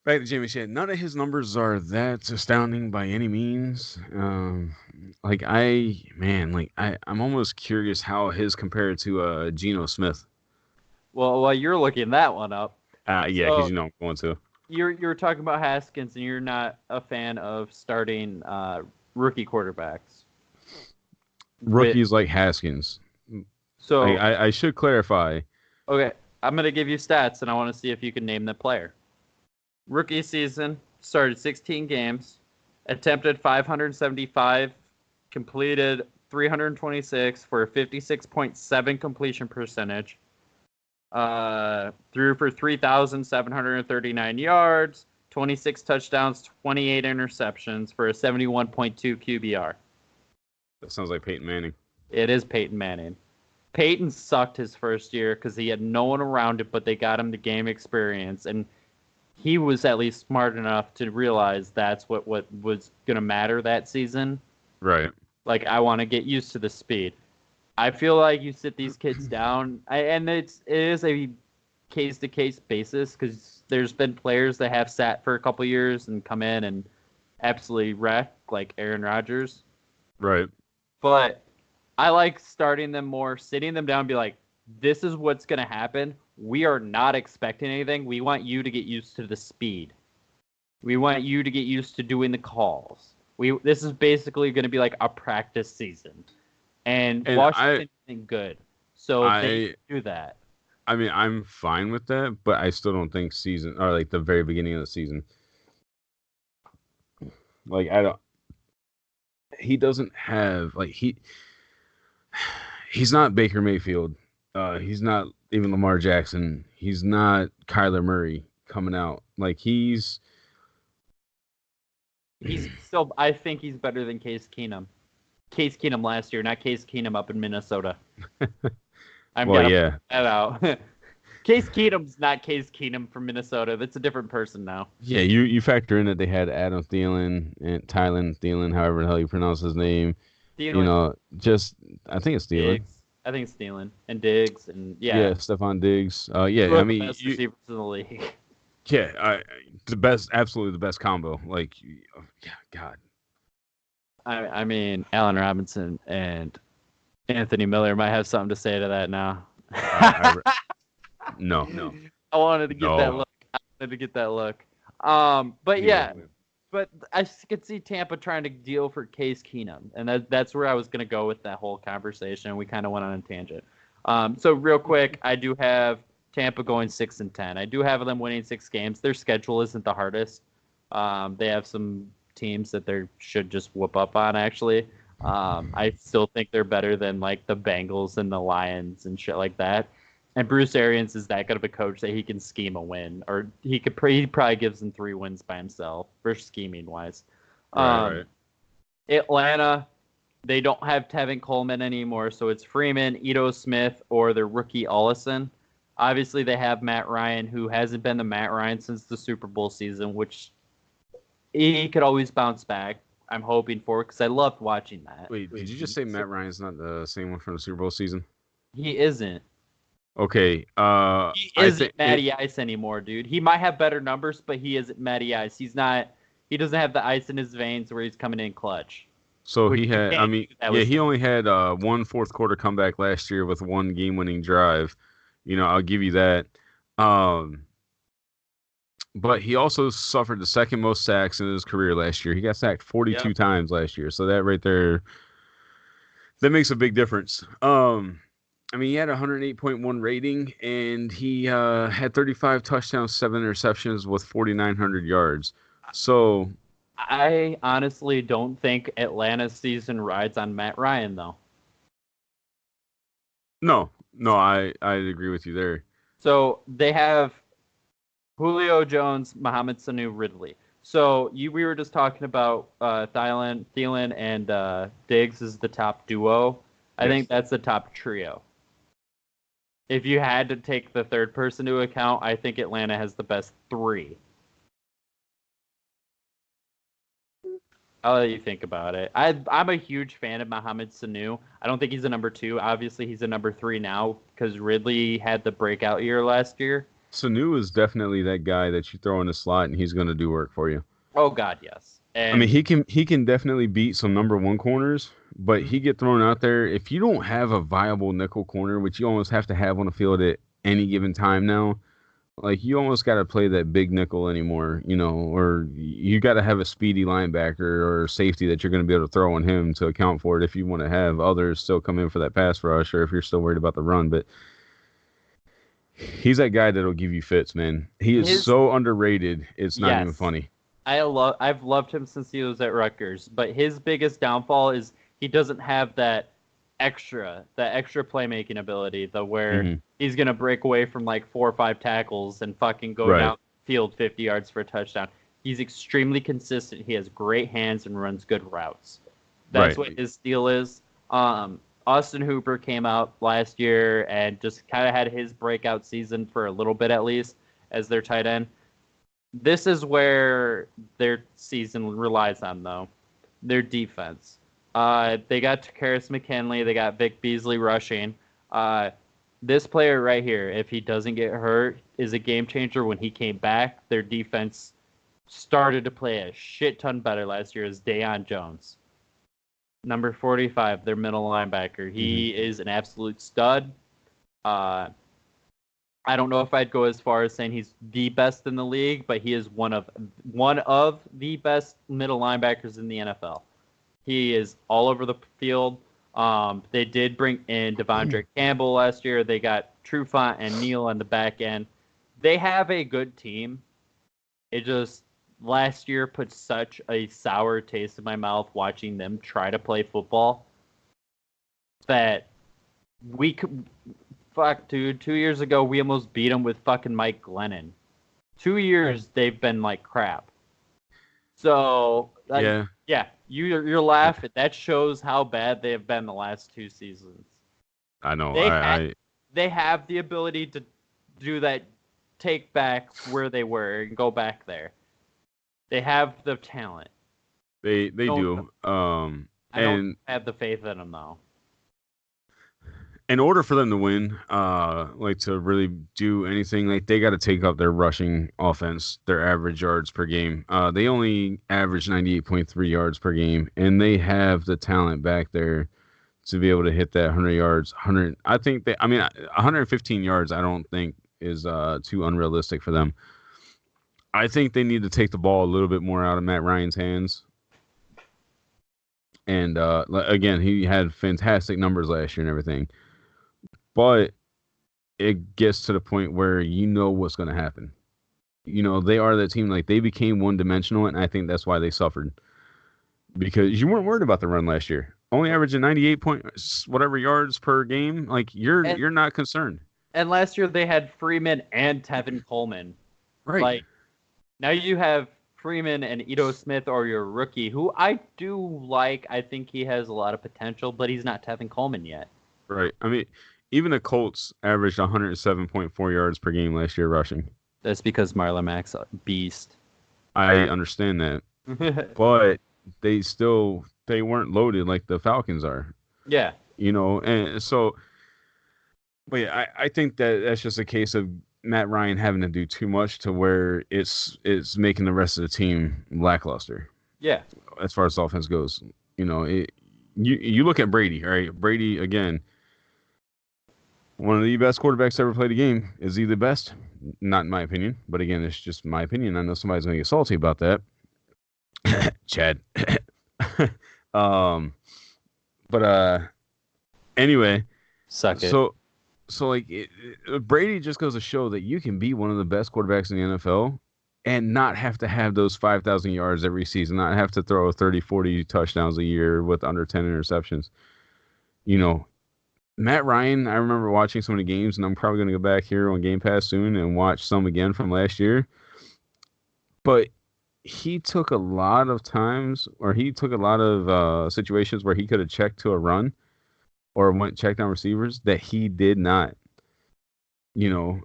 back to Jamie Shea. None of his numbers are that astounding by any means. I'm almost curious how his compared to Geno Smith. Well, while you're looking that one up. Yeah, because I'm going to. You're talking about Haskins, and you're not a fan of starting rookie quarterbacks. Rookies like Haskins. So I should clarify. Okay, I'm going to give you stats, and I want to see if you can name the player. Rookie season, started 16 games, attempted 575, completed 326 for a 56.7 completion percentage. Threw for 3,739 yards, 26 touchdowns, 28 interceptions for a 71.2 QBR. That sounds like Peyton Manning. It is Peyton Manning. Peyton sucked his first year because he had no one around it, but they got him the game experience, and he was at least smart enough to realize that's what was going to matter that season. Right. Like, I want to get used to the speed. I feel like you sit these kids down, and it is a case-to-case basis because there's been players that have sat for a couple years and come in and absolutely wreck, like Aaron Rodgers. Right. But I like starting them more, sitting them down, and be like, this is what's going to happen. We are not expecting anything. We want you to get used to the speed. We want you to get used to doing the calls. This is basically going to be like a practice season. And Washington isn't good. So they do that. I mean, I'm fine with that, but I still don't think season or like the very beginning of the season. Like I don't. He doesn't have like he's not Baker Mayfield. He's not even Lamar Jackson. He's not Kyler Murray coming out. Like he's still. I think he's better than Case Keenum. Case Keenum last year, not Case Keenum up in Minnesota. I'm gonna put that out. Case Keenum's not Case Keenum from Minnesota. That's a different person now. Yeah, you factor in that they had Adam Thielen and Tylen Thielen, however the hell you pronounce his name. Thielen. You know, I think it's Thielen. I think it's Thielen and Diggs and Yeah, Stephon Diggs. I mean, best receivers in the league. Yeah, absolutely the best combo. Like, yeah, God. I mean, Allen Robinson and Anthony Miller might have something to say to that now. No. I wanted to get that look. But yeah, but I could see Tampa trying to deal for Case Keenum, and that's where I was going to go with that whole conversation. We kind of went on a tangent. So real quick, I do have Tampa going 6-10. I do have them winning 6 games. Their schedule isn't the hardest. They have some teams that they should just whoop up on, actually. I still think they're better than like the Bengals and the Lions and shit like that. And Bruce Arians is that good of a coach that he can scheme a win, or he probably gives them 3 wins by himself for scheming wise. Right. Atlanta, they don't have Tevin Coleman anymore, so it's Freeman, Ito Smith, or their rookie Ollison. Obviously, they have Matt Ryan, who hasn't been the Matt Ryan since the Super Bowl season, which he could always bounce back. I'm hoping for, because I loved watching that. Wait, did you just say Matt Ryan's not the same one from the Super Bowl season? He isn't. Okay. He isn't Matty Ice anymore, dude. He might have better numbers, but he isn't Matty Ice. He doesn't have the ice in his veins where he's coming in clutch. So he had, he only had 1 fourth quarter comeback last year with 1 game-winning drive. You know, I'll give you that. But he also suffered the second most sacks in his career last year. He got sacked 42 times last year. So that right there, that makes a big difference. I mean, he had a 108.1 rating, and he had 35 touchdowns, 7 interceptions with 4,900 yards. So I honestly don't think Atlanta's season rides on Matt Ryan, though. No, I agree with you there. So they have Julio Jones, Mohamed Sanu, Ridley. So we were just talking about Thielen and Diggs is the top duo. I think that's the top trio. If you had to take the third person into account, I think Atlanta has the best 3. I'll let you think about it. I'm a huge fan of Mohamed Sanu. I don't think he's a number 2. Obviously, he's a number 3 now because Ridley had the breakout year last year. Sanu is definitely that guy that you throw in the slot and he's going to do work for you. Oh God, yes. And I mean, he can definitely beat some number 1 corners, but he get thrown out there. If you don't have a viable nickel corner, which you almost have to have on the field at any given time now, like you almost got to play that big nickel anymore, you know, or you got to have a speedy linebacker or safety that you're going to be able to throw on him to account for it if you want to have others still come in for that pass rush or if you're still worried about the run. But he's that guy that'll give you fits, man. He is so underrated. It's not even funny. I've loved him since he was at Rutgers, but his biggest downfall is he doesn't have that extra playmaking ability, where he's gonna break away from like 4 or 5 tackles and fucking go down the field 50 yards for a touchdown. He's extremely consistent. He has great hands and runs good routes. That's what his steal is. Austin Hooper came out last year and just kind of had his breakout season for a little bit at least as their tight end. This is where their season relies on, though. Their defense. They got Takaris McKinley. They got Vic Beasley rushing. This player right here, if he doesn't get hurt, is a game changer. When he came back, their defense started to play a shit ton better last year as Deion Jones. Number 45, their middle linebacker. He is an absolute stud. I don't know if I'd go as far as saying he's the best in the league, but he is one of the best middle linebackers in the NFL. He is all over the field. They did bring in Devondre Campbell last year. They got Trufant and Neal on the back end. They have a good team. It just last year put such a sour taste in my mouth watching them try to play football that we could. Fuck, dude. 2 years ago, we almost beat them with fucking Mike Glennon. 2 years, they've been like crap. So, yeah, you're laughing. That shows how bad they have been the last 2 seasons. I know. They have the ability to do that, take back where they were and go back there. They have the talent. They do. I don't have the faith in them, though. In order for them to win, to really do anything, they got to take up their rushing offense, their average yards per game. They only average 98.3 yards per game, and they have the talent back there to be able to hit that 100 yards. 115 yards. I don't think is too unrealistic for them. I think they need to take the ball a little bit more out of Matt Ryan's hands. And again, he had fantastic numbers last year and everything. But it gets to the point where you know what's going to happen. You know, they are that team. They became one-dimensional, and I think that's why they suffered. Because you weren't worried about the run last year. Only averaging 98 whatever yards per game. You're not concerned. And last year they had Freeman and Tevin Coleman. Right. Now you have Freeman and Ito Smith, or your rookie, who I do like. I think he has a lot of potential, but he's not Tevin Coleman yet. Right. I mean, even the Colts averaged 107.4 yards per game last year rushing. That's because Marlon Mack's a beast. I understand that. But they weren't loaded like the Falcons are. Yeah. You know, and so, but yeah, I think that's just a case of Matt Ryan having to do too much to where it's making the rest of the team lackluster. Yeah. As far as offense goes, you know, you look at Brady, all right? Brady, again, one of the best quarterbacks ever played a game. Is he the best? Not in my opinion, but again, it's just my opinion. I know somebody's going to get salty about that. Chad. Anyway. Suck it. So Brady just goes to show that you can be one of the best quarterbacks in the NFL and not have to have those 5,000 yards every season, not have to throw 30, 40 touchdowns a year with under 10 interceptions. You know, Matt Ryan, I remember watching some of the games, and I'm probably going to go back here on Game Pass soon and watch some again from last year. But he took a lot of situations where he could have checked to a run or went check down receivers that he did not. You know,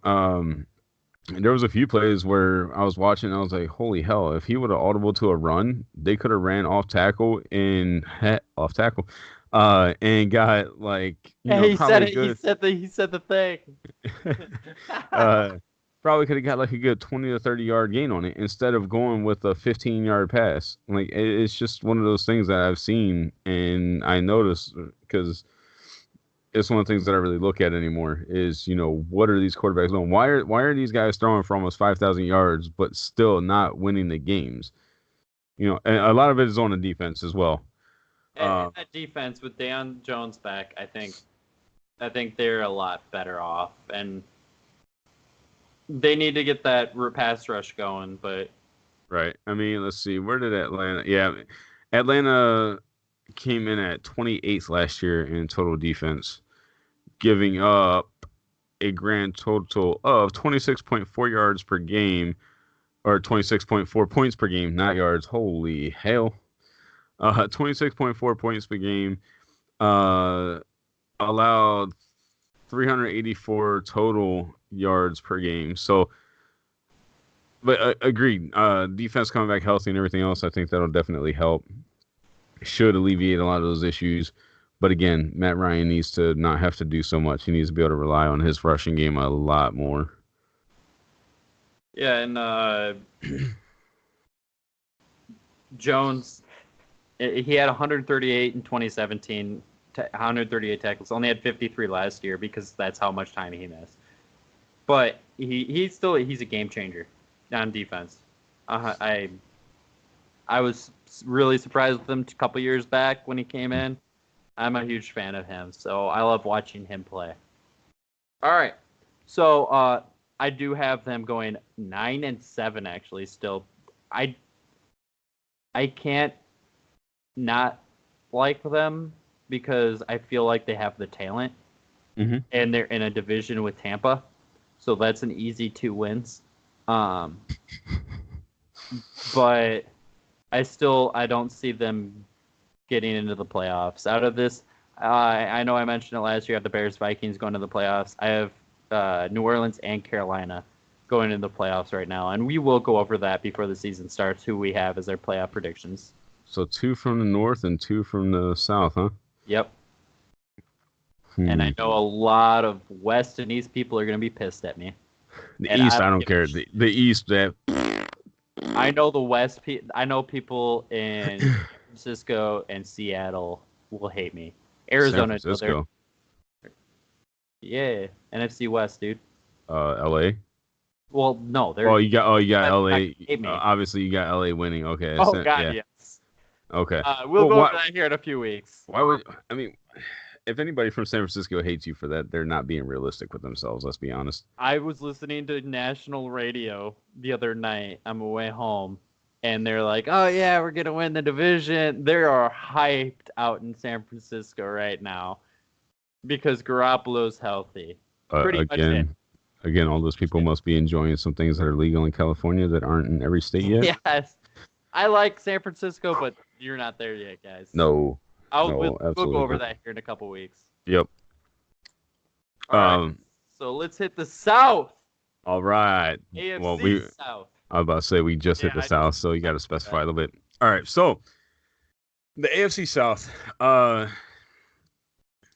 there was a few plays where I was watching and I was like, holy hell, if he would have audible to a run, they could have ran Offtackle and got he said it. Good. He said the thing. Probably could have got a good 20 to 30 yard gain on it instead of going with a 15-yard pass. It's just one of those things that I've seen and I noticed because it's one of the things that I really look at anymore is, you know, what are these quarterbacks doing? Why are these guys throwing for almost 5,000 yards but still not winning the games? You know, and a lot of it is on the defense as well. And that defense with Deion Jones back, I think they're a lot better off, and they need to get that pass rush going. But right, I mean, let's see, where did Atlanta? Yeah, Atlanta came in at 28th last year in total defense, giving up a grand total of 26.4 yards per game, or 26.4 points per game, not yards. Holy hell. 26.4 points per game. allowed 384 total yards per game. So, but agreed. Defense coming back healthy and everything else, I think that'll definitely help. Should alleviate a lot of those issues. But again, Matt Ryan needs to not have to do so much. He needs to be able to rely on his rushing game a lot more. Yeah, and Jones, he had 138 in 2017, 138 tackles. Only had 53 last year because that's how much time he missed. But he's a game changer on defense. I was really surprised with him a couple years back when he came in. I'm a huge fan of him, so I love watching him play. All right, so I do have them going 9-7 actually. Still, I can't not like them because I feel like they have the talent, and they're in a division with Tampa, so that's an easy 2 wins. But I don't see them getting into the playoffs. Out of this, I know I mentioned it last year. I have the Bears, Vikings going to the playoffs. I have New Orleans and Carolina going into the playoffs right now, and we will go over that before the season starts, who we have as our playoff predictions. So 2 from the north and 2 from the south, huh? Yep. And I know a lot of West and East people are going to be pissed at me. The and East, I don't care. The East, that I know the West. I know people in San Francisco and Seattle will hate me. Arizona, San Francisco. Yeah, NFC West, dude. LA. Well, no, they're. You got LA. Obviously, you got LA winning. Okay. Oh God, yeah. Yes. Okay. We'll go over that here in a few weeks. Why would if anybody from San Francisco hates you for that, they're not being realistic with themselves. Let's be honest. I was listening to national radio the other night on my way home, and they're like, "Oh yeah, we're gonna win the division." They are hyped out in San Francisco right now because Garoppolo's healthy. Again, all those people must be enjoying some things that are legal in California that aren't in every state yet. Yes, I like San Francisco, but you're not there yet, guys. No. We'll go over that here in a couple weeks. Yep. All right. So let's hit the South. All right. AFC South. I was about to say we just hit the South, so you got to specify a little bit. All right. So the AFC South,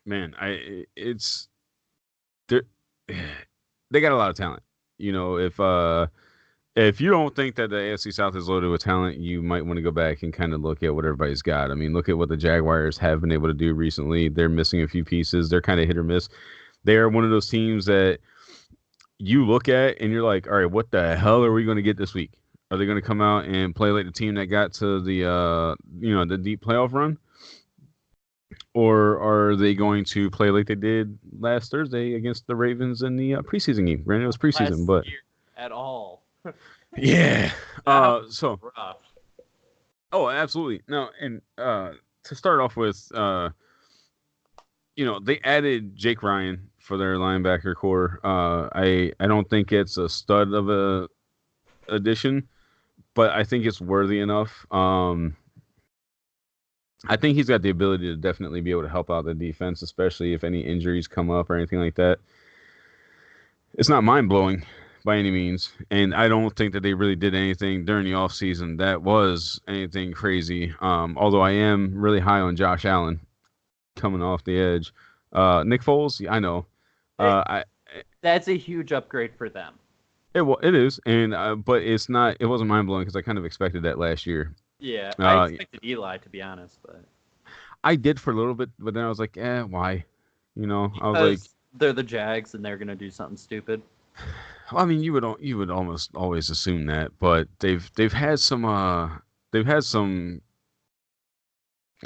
man, they got a lot of talent. You know, if you don't think that the AFC South is loaded with talent, you might want to go back and kind of look at what everybody's got. I mean, look at what the Jaguars have been able to do recently. They're missing a few pieces. They're kind of hit or miss. They are one of those teams that you look at and you're like, all right, what the hell are we going to get this week? Are they going to come out and play like the team that got to the the deep playoff run? Or are they going to play like they did last Thursday against the Ravens in the preseason game? Granted, it was preseason, but at all. Yeah. So. Rough. Oh, absolutely. No, and to start off with, they added Jake Ryan for their linebacker core. I don't think it's a stud of a addition, but I think it's worthy enough. I think he's got the ability to definitely be able to help out the defense, especially if any injuries come up or anything like that. It's not mind-blowing by any means, and I don't think that they really did anything during the offseason that was anything crazy, although I am really high on Josh Allen coming off the edge. Nick Foles, I know. That's a huge upgrade for them. It is, and but it wasn't mind-blowing because I kind of expected that last year. Yeah, I expected Eli, to be honest, but I did for a little bit, but then I was like, why? Because I was like, they're the Jags and they're gonna do something stupid. Well, I mean, you would almost always assume that, but they've had some I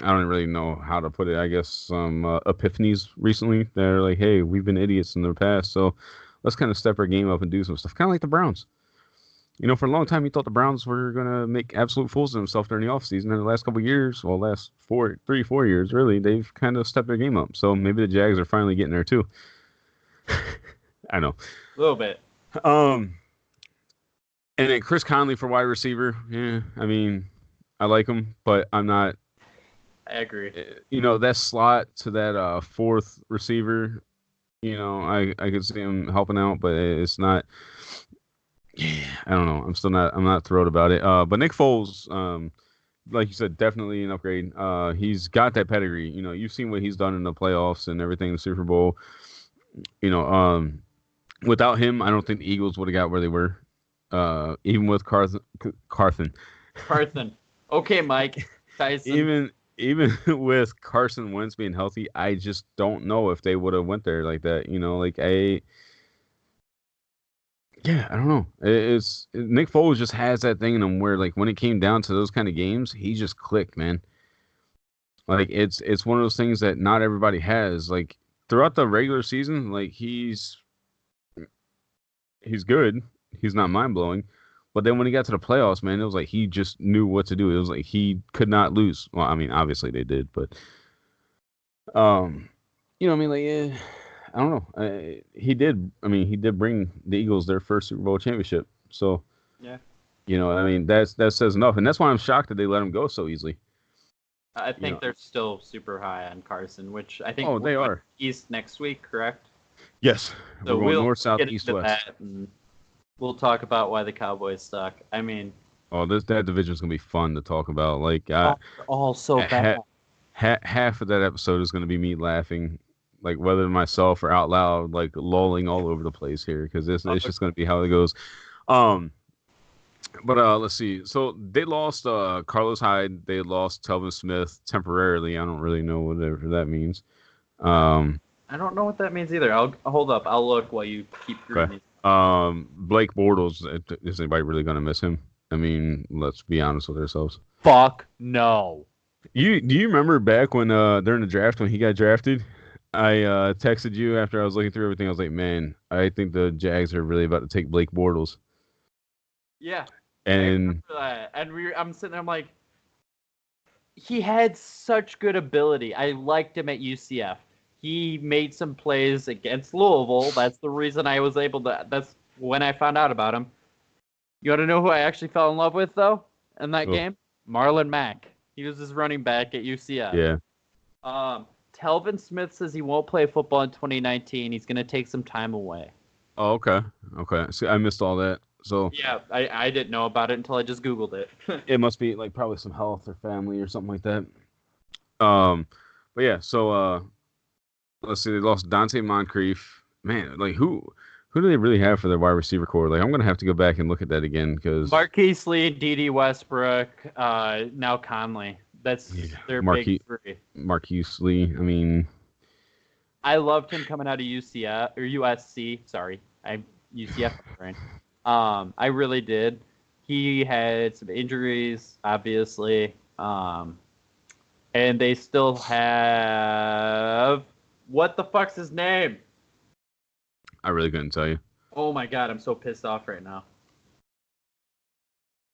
don't really know how to put it. I guess some epiphanies recently. They're like, hey, we've been idiots in the past, so let's kind of step our game up and do some stuff, kind of like the Browns. For a long time, you thought the Browns were going to make absolute fools of themselves during the offseason. In the last couple of years, last 4 years, really, they've kind of stepped their game up. So maybe the Jags are finally getting there, too. I know. A little bit. And then Chris Conley for wide receiver. Yeah, I mean, I like him, but I'm not I agree. That slot to that fourth receiver, I could see him helping out, but it's not. Yeah, I don't know. I'm not thrilled about it. But Nick Foles, like you said, definitely an upgrade. He's got that pedigree. You've seen what he's done in the playoffs and everything in the Super Bowl. You know, um, Without him, I don't think the Eagles would have got where they were. Even with Carson. Carson. Okay, Mike Tyson. Even with Carson Wentz being healthy, I just don't know if they would have went there like that. I don't know. Nick Foles just has that thing in him where, like, when it came down to those kind of games, he just clicked, man. Like, it's one of those things that not everybody has. Like, throughout the regular season, like, he's good. He's not mind blowing. But then when he got to the playoffs, man, it was like he just knew what to do. It was like he could not lose. Well, I mean, obviously they did, but I don't know. He did. I mean, he did bring the Eagles their first Super Bowl championship. So, yeah, that says enough, and that's why I'm shocked that they let him go so easily. I think they're still super high on Carson, which I think. Oh, they are. East next week, correct? Yes, so we're going north, south, get east, into west. That and we'll talk about why the Cowboys suck. I mean, that division is gonna be fun to talk about. Like, all so bad. Half of that episode is gonna be me laughing, like whether myself or out loud, like lolling all over the place here because it's just gonna be how it goes. But let's see. So they lost Carlos Hyde. They lost Telvin Smith temporarily. I don't really know whatever that means. I don't know what that means either. I'll hold up. I'll look while you keep reading. Okay. Blake Bortles. Is anybody really gonna miss him? I mean, let's be honest with ourselves. Fuck no. Do you remember back when during the draft when he got drafted? I texted you after I was looking through everything. I was like, man, I think the Jags are really about to take Blake Bortles. Yeah. And I remember that. And I'm sitting there, I'm like, he had such good ability. I liked him at UCF. He made some plays against Louisville. That's the reason I was able to. That's when I found out about him. You want to know who I actually fell in love with, though, in that game? Marlon Mack. He was his running back at UCF. Yeah. Telvin Smith says he won't play football in 2019. He's going to take some time away. Oh, okay. See, I missed all that. So yeah, I didn't know about it until I just Googled it. It must be like probably some health or family or something like that. But yeah, so let's see. They lost Dante Moncrief. Man, like who do they really have for their wide receiver core? Like I'm gonna have to go back and look at that again because Marquise Lee, D.D. Westbrook, now Conley. That's their big three. Marquise Lee. I mean, I loved him coming out of UCF or USC. Sorry, I'm UCF friend. I really did. He had some injuries, obviously, and they still have what the fuck's his name? I really couldn't tell you. Oh my god, I'm so pissed off right now.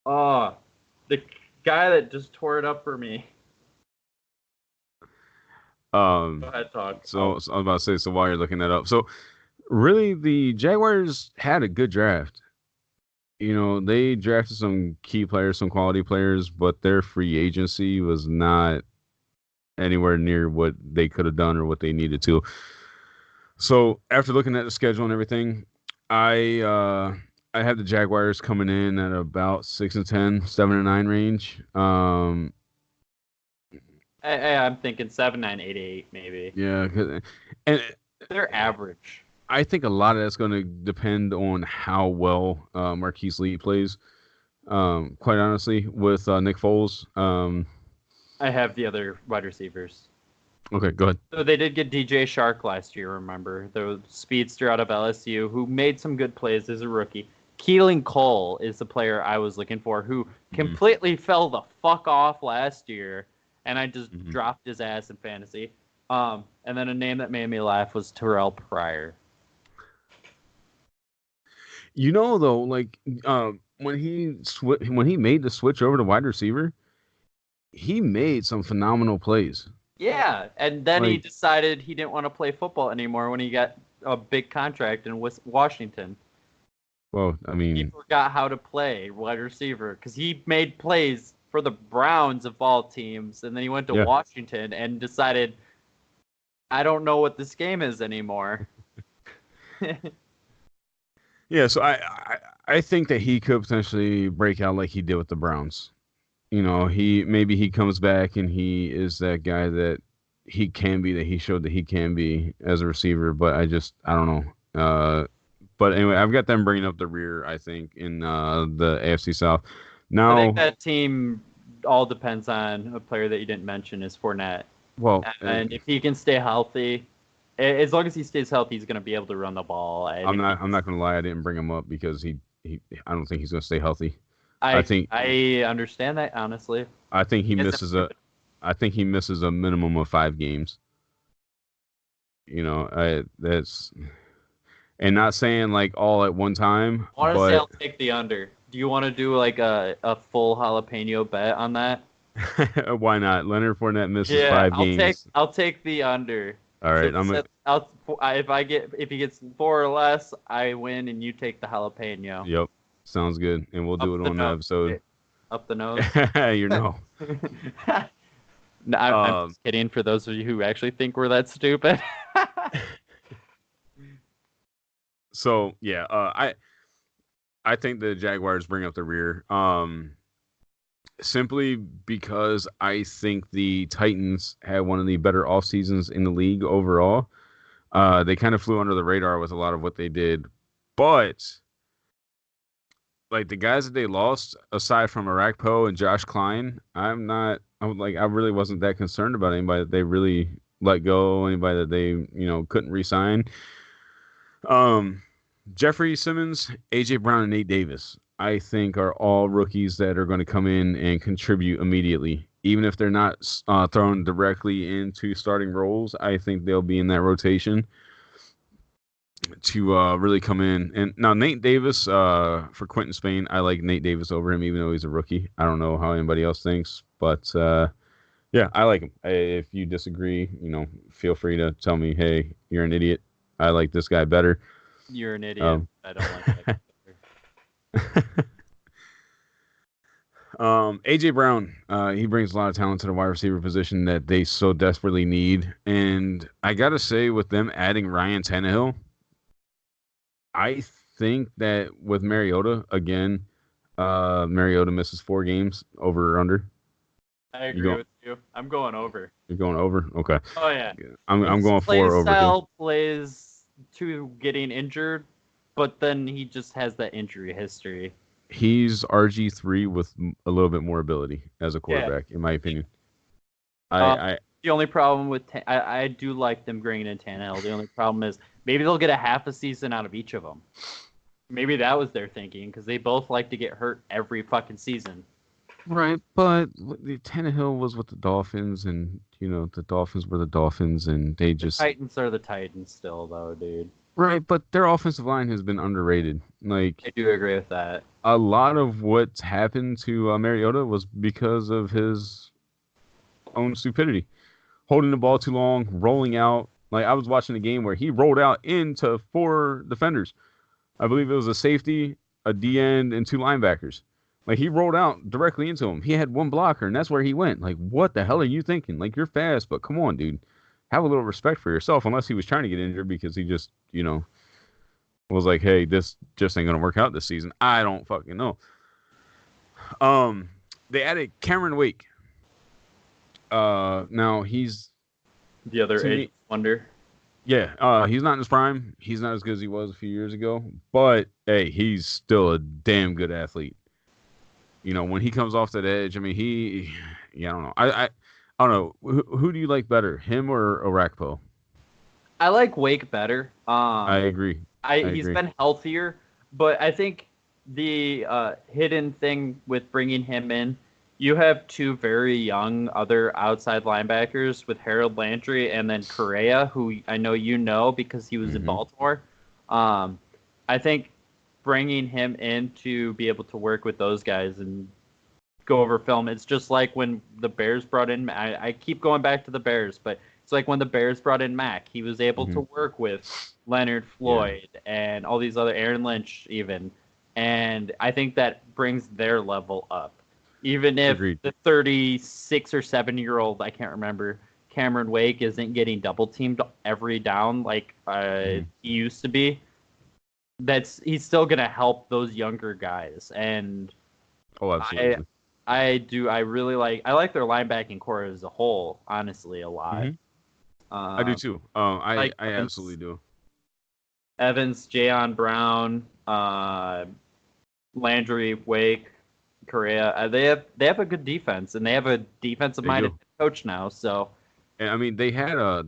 Oh, the guy that just tore it up for me. Go ahead, talk. So I was about to say, so while you're looking that up, so really the Jaguars had a good draft. They drafted some key players, some quality players, but their free agency was not anywhere near what they could have done or what they needed to. So after looking at the schedule and everything, I had the Jaguars coming in at about 6-10, 7-9 range. I'm thinking 7, 9, 8, 8 maybe. Yeah, and they're average. I think a lot of that's going to depend on how well Marquise Lee plays. Quite honestly, with Nick Foles. I have the other wide receivers. Okay, go ahead. So they did get DJ Shark last year, remember? The speedster out of LSU who made some good plays as a rookie. Keelan Cole is the player I was looking for who completely fell the fuck off last year, and I just dropped his ass in fantasy. And then a name that made me laugh was Terrell Pryor. Though, like when he made the switch over to wide receiver, he made some phenomenal plays. Yeah, and then he decided he didn't want to play football anymore when he got a big contract in Washington. Well, I mean, he forgot how to play wide receiver because he made plays for the Browns of all teams, and then he went to Washington and decided, I don't know what this game is anymore. Yeah, so I think that he could potentially break out like he did with the Browns. You know, maybe he comes back and he is that guy that he can be, that he showed that he can be as a receiver. But I don't know. But anyway, I've got them bringing up the rear, I think, in the AFC South. Now, I think that team all depends on a player that you didn't mention is Fournette. Well, and if he can stay healthy, as long as he stays healthy, he's going to be able to run the ball. I'm not going to lie, I didn't bring him up because I don't think he's going to stay healthy. I understand that, honestly. I think he misses a minimum of 5 games. You know, that's, and not saying like all at one time. I want to say I'll take the under. Do you want to do like a full jalapeno bet on that? Why not? Leonard Fournette misses 5 games. I'll take the under. All right, if he gets 4 or less, I win, and you take the jalapeno. Yep, sounds good, and we'll do it on the episode. Up the nose. You know. No, I'm just kidding. For those of you who actually think we're that stupid. So yeah, I think the Jaguars bring up the rear. Simply because I think the Titans had one of the better off seasons in the league overall. They kind of flew under the radar with a lot of what they did, but like the guys that they lost, aside from Arakpo and Josh Klein, I really wasn't that concerned about anybody that they really let go, anybody that they couldn't re-sign. Jeffrey Simmons, AJ Brown, and Nate Davis, I think, are all rookies that are going to come in and contribute immediately. Even if they're not thrown directly into starting roles, I think they'll be in that rotation to really come in. And now Nate Davis, for Quentin Spain, I like Nate Davis over him, even though he's a rookie. I don't know how anybody else thinks, but yeah, I like him. If you disagree, feel free to tell me, hey, you're an idiot. I like this guy better. You're an idiot. I don't like that. AJ Brown, he brings a lot of talent to the wide receiver position that they so desperately need. And I gotta say, with them adding Ryan Tannehill, I think that with Mariota, again, Mariota misses 4 games, over or under. I agree with you. I'm going over. You're going over? Okay. Oh yeah. I'm going 4 over. Style plays to getting injured, but then he just has that injury history. He's RG3 with a little bit more ability as a quarterback, in my opinion. The only problem with I do like them bringing in Tannehill. The only problem is maybe they'll get a half a season out of each of them. Maybe that was their thinking, because they both like to get hurt every fucking season. Right, but Tannehill was with the Dolphins, and the Dolphins were the Dolphins, and the Titans are the Titans still, though, dude. Right, but their offensive line has been underrated. Like, I do agree with that. A lot of what's happened to Mariota was because of his own stupidity, holding the ball too long, rolling out. Like, I was watching a game where he rolled out into 4 defenders. I believe it was a safety, a D-end, and 2 linebackers. Like, he rolled out directly into him. He had 1 blocker, and that's where he went. Like, what the hell are you thinking? Like, you're fast, but come on, dude. Have a little respect for yourself, unless he was trying to get injured because he just, was like, hey, this just ain't going to work out this season. I don't fucking know. They added Cameron Wake. Now, he's... the other age wonder. Yeah, he's not in his prime. He's not as good as he was a few years ago. But, hey, he's still a damn good athlete. When he comes off that edge, I mean, I don't know. I don't know. Who do you like better, him or Arakpo? I like Wake better. I agree. He's been healthier, but I think the hidden thing with bringing him in, you have 2 very young other outside linebackers with Harold Landry and then Correa, who I know because he was in Baltimore. I think bringing him in to be able to work with those guys and go over film, it's just like when the Bears brought in, I keep going back to the Bears, but it's like when the Bears brought in Mack. He was able to work with Leonard Floyd and all these other, Aaron Lynch even, and I think that brings their level up. Even if Agreed. the 36 or 7-year-old, I can't remember, Cameron Wake isn't getting double teamed every down like he used to be, he's still gonna help those younger guys. And Oh, absolutely. I like their linebacking core as a whole, honestly, a lot. I do too. I absolutely do. Evans, Jayon Brown, Landry, Wake, Correa. They have a good defense, and they have a defensive-minded coach now. So, I mean, they had a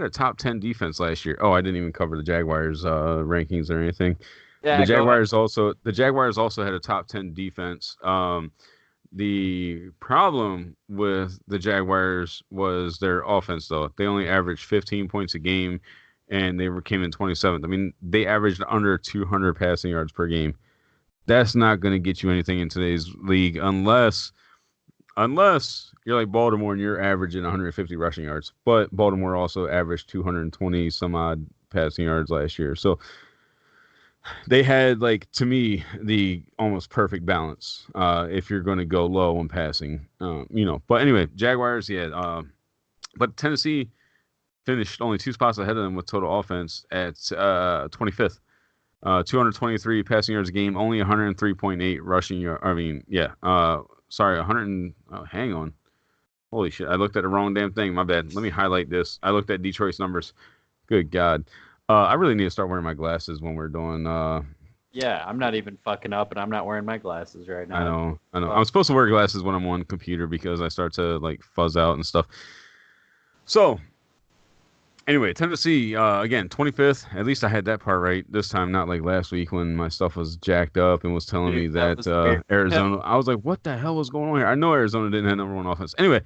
top 10 defense last year. Oh, I didn't even cover the Jaguars rankings or anything. yeah, The Jaguars also had a top 10 defense. The problem with the Jaguars was their offense, though. They only averaged 15 points a game, and they came in 27th. I mean, they averaged under 200 passing yards per game. That's not going to get you anything in today's league unless you're like Baltimore and you're averaging 150 rushing yards. But Baltimore also averaged 220 some odd passing yards last year. So they had, like, to me, the almost perfect balance if you're going to go low on passing. But anyway, Jaguars, but Tennessee finished only 2 spots ahead of them with total offense at 25th. 223 passing yards a game, only 103.8 rushing yard. I mean, 100. Hang on. Holy shit! I looked at the wrong damn thing. My bad. Let me highlight this. I looked at Detroit's numbers. Good God. I really need to start wearing my glasses when we're doing. Yeah, I'm not even fucking up, and I'm not wearing my glasses right now. I know. I'm supposed to wear glasses when I'm on computer because I start to like fuzz out and stuff. So. Anyway, Tennessee, again, 25th. At least I had that part right this time, not like last week when my stuff was jacked up and was telling me that Arizona. I was like, what the hell was going on here? I know Arizona didn't have number 1 offense. Anyway,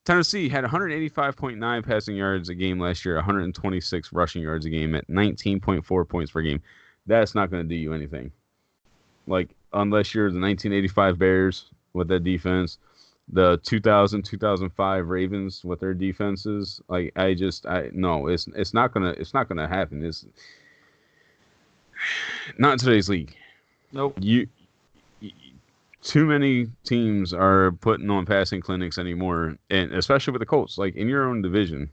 Tennessee had 185.9 passing yards a game last year, 126 rushing yards a game at 19.4 points per game. That's not going to do you anything. Like, unless you're the 1985 Bears with that defense. The 2000-2005 Ravens with their defenses, like no, it's not gonna happen. It's not in today's league. Nope. Too many teams are putting on passing clinics anymore, and especially with the Colts, like in your own division.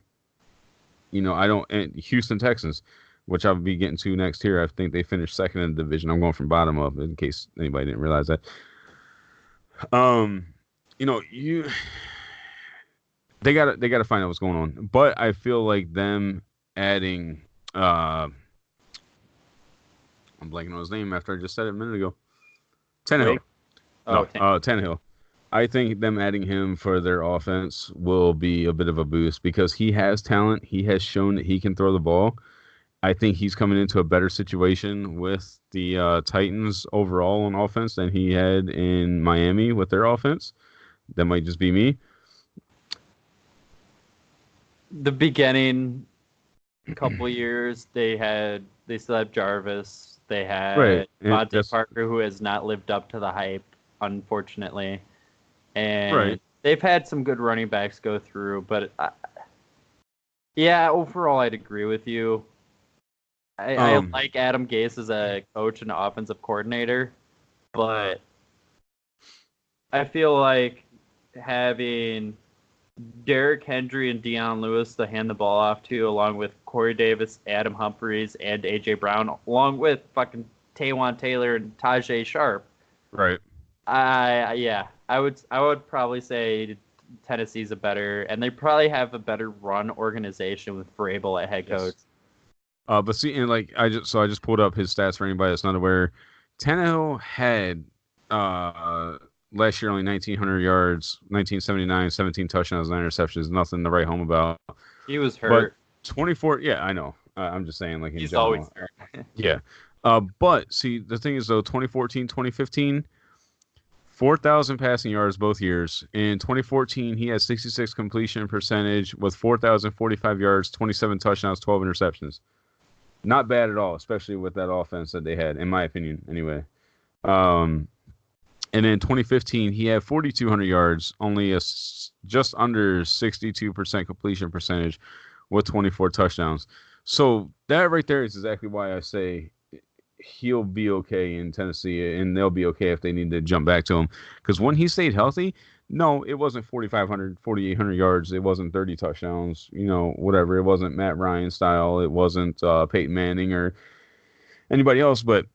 And Houston Texans, which I'll be getting to next here. I think they finished second in the division. I'm going from bottom up in case anybody didn't realize that. They gotta find out what's going on. But I feel like them adding I'm blanking on his name after I just said it a minute ago. Tannehill. Tannehill. I think them adding him for their offense will be a bit of a boost because he has talent. He has shown that he can throw the ball. I think he's coming into a better situation with the Titans overall on offense than he had in Miami with their offense. That might just be me. The beginning couple years, they still have Jarvis. They had Devontae Parker, who has not lived up to the hype, unfortunately. And they've had some good running backs go through. But, overall, I'd agree with you. I like Adam Gase as a coach and offensive coordinator, but I feel like having Derrick Henry and Deion Lewis to hand the ball off to, along with Corey Davis, Adam Humphries, and A.J. Brown, along with fucking Taywan Taylor and Tajay Sharp. Right. I would probably say Tennessee's and they probably have a better run organization with Vrabel at head coach. But see, and like I just pulled up his stats for anybody that's not aware. Tannehill had last year only 1,900 yards, 1979, 17 touchdowns, 9 interceptions. Nothing to write home about. He was hurt. But 24, yeah, I know. I'm just saying, like, in he's general. Always hurt. Yeah. But see, the thing is though, 2014, 2015, 4,000 passing yards both years. In 2014, he had 66 completion percentage with 4,045 yards, 27 touchdowns, 12 interceptions. Not bad at all, especially with that offense that they had, in my opinion, anyway. And in 2015, he had 4,200 yards, only just under 62% completion percentage with 24 touchdowns. So that right there is exactly why I say he'll be okay in Tennessee, and they'll be okay if they need to jump back to him. Because when he stayed healthy, no, it wasn't 4,500, 4,800 yards. It wasn't 30 touchdowns, whatever. It wasn't Matt Ryan style. It wasn't Peyton Manning or anybody else. But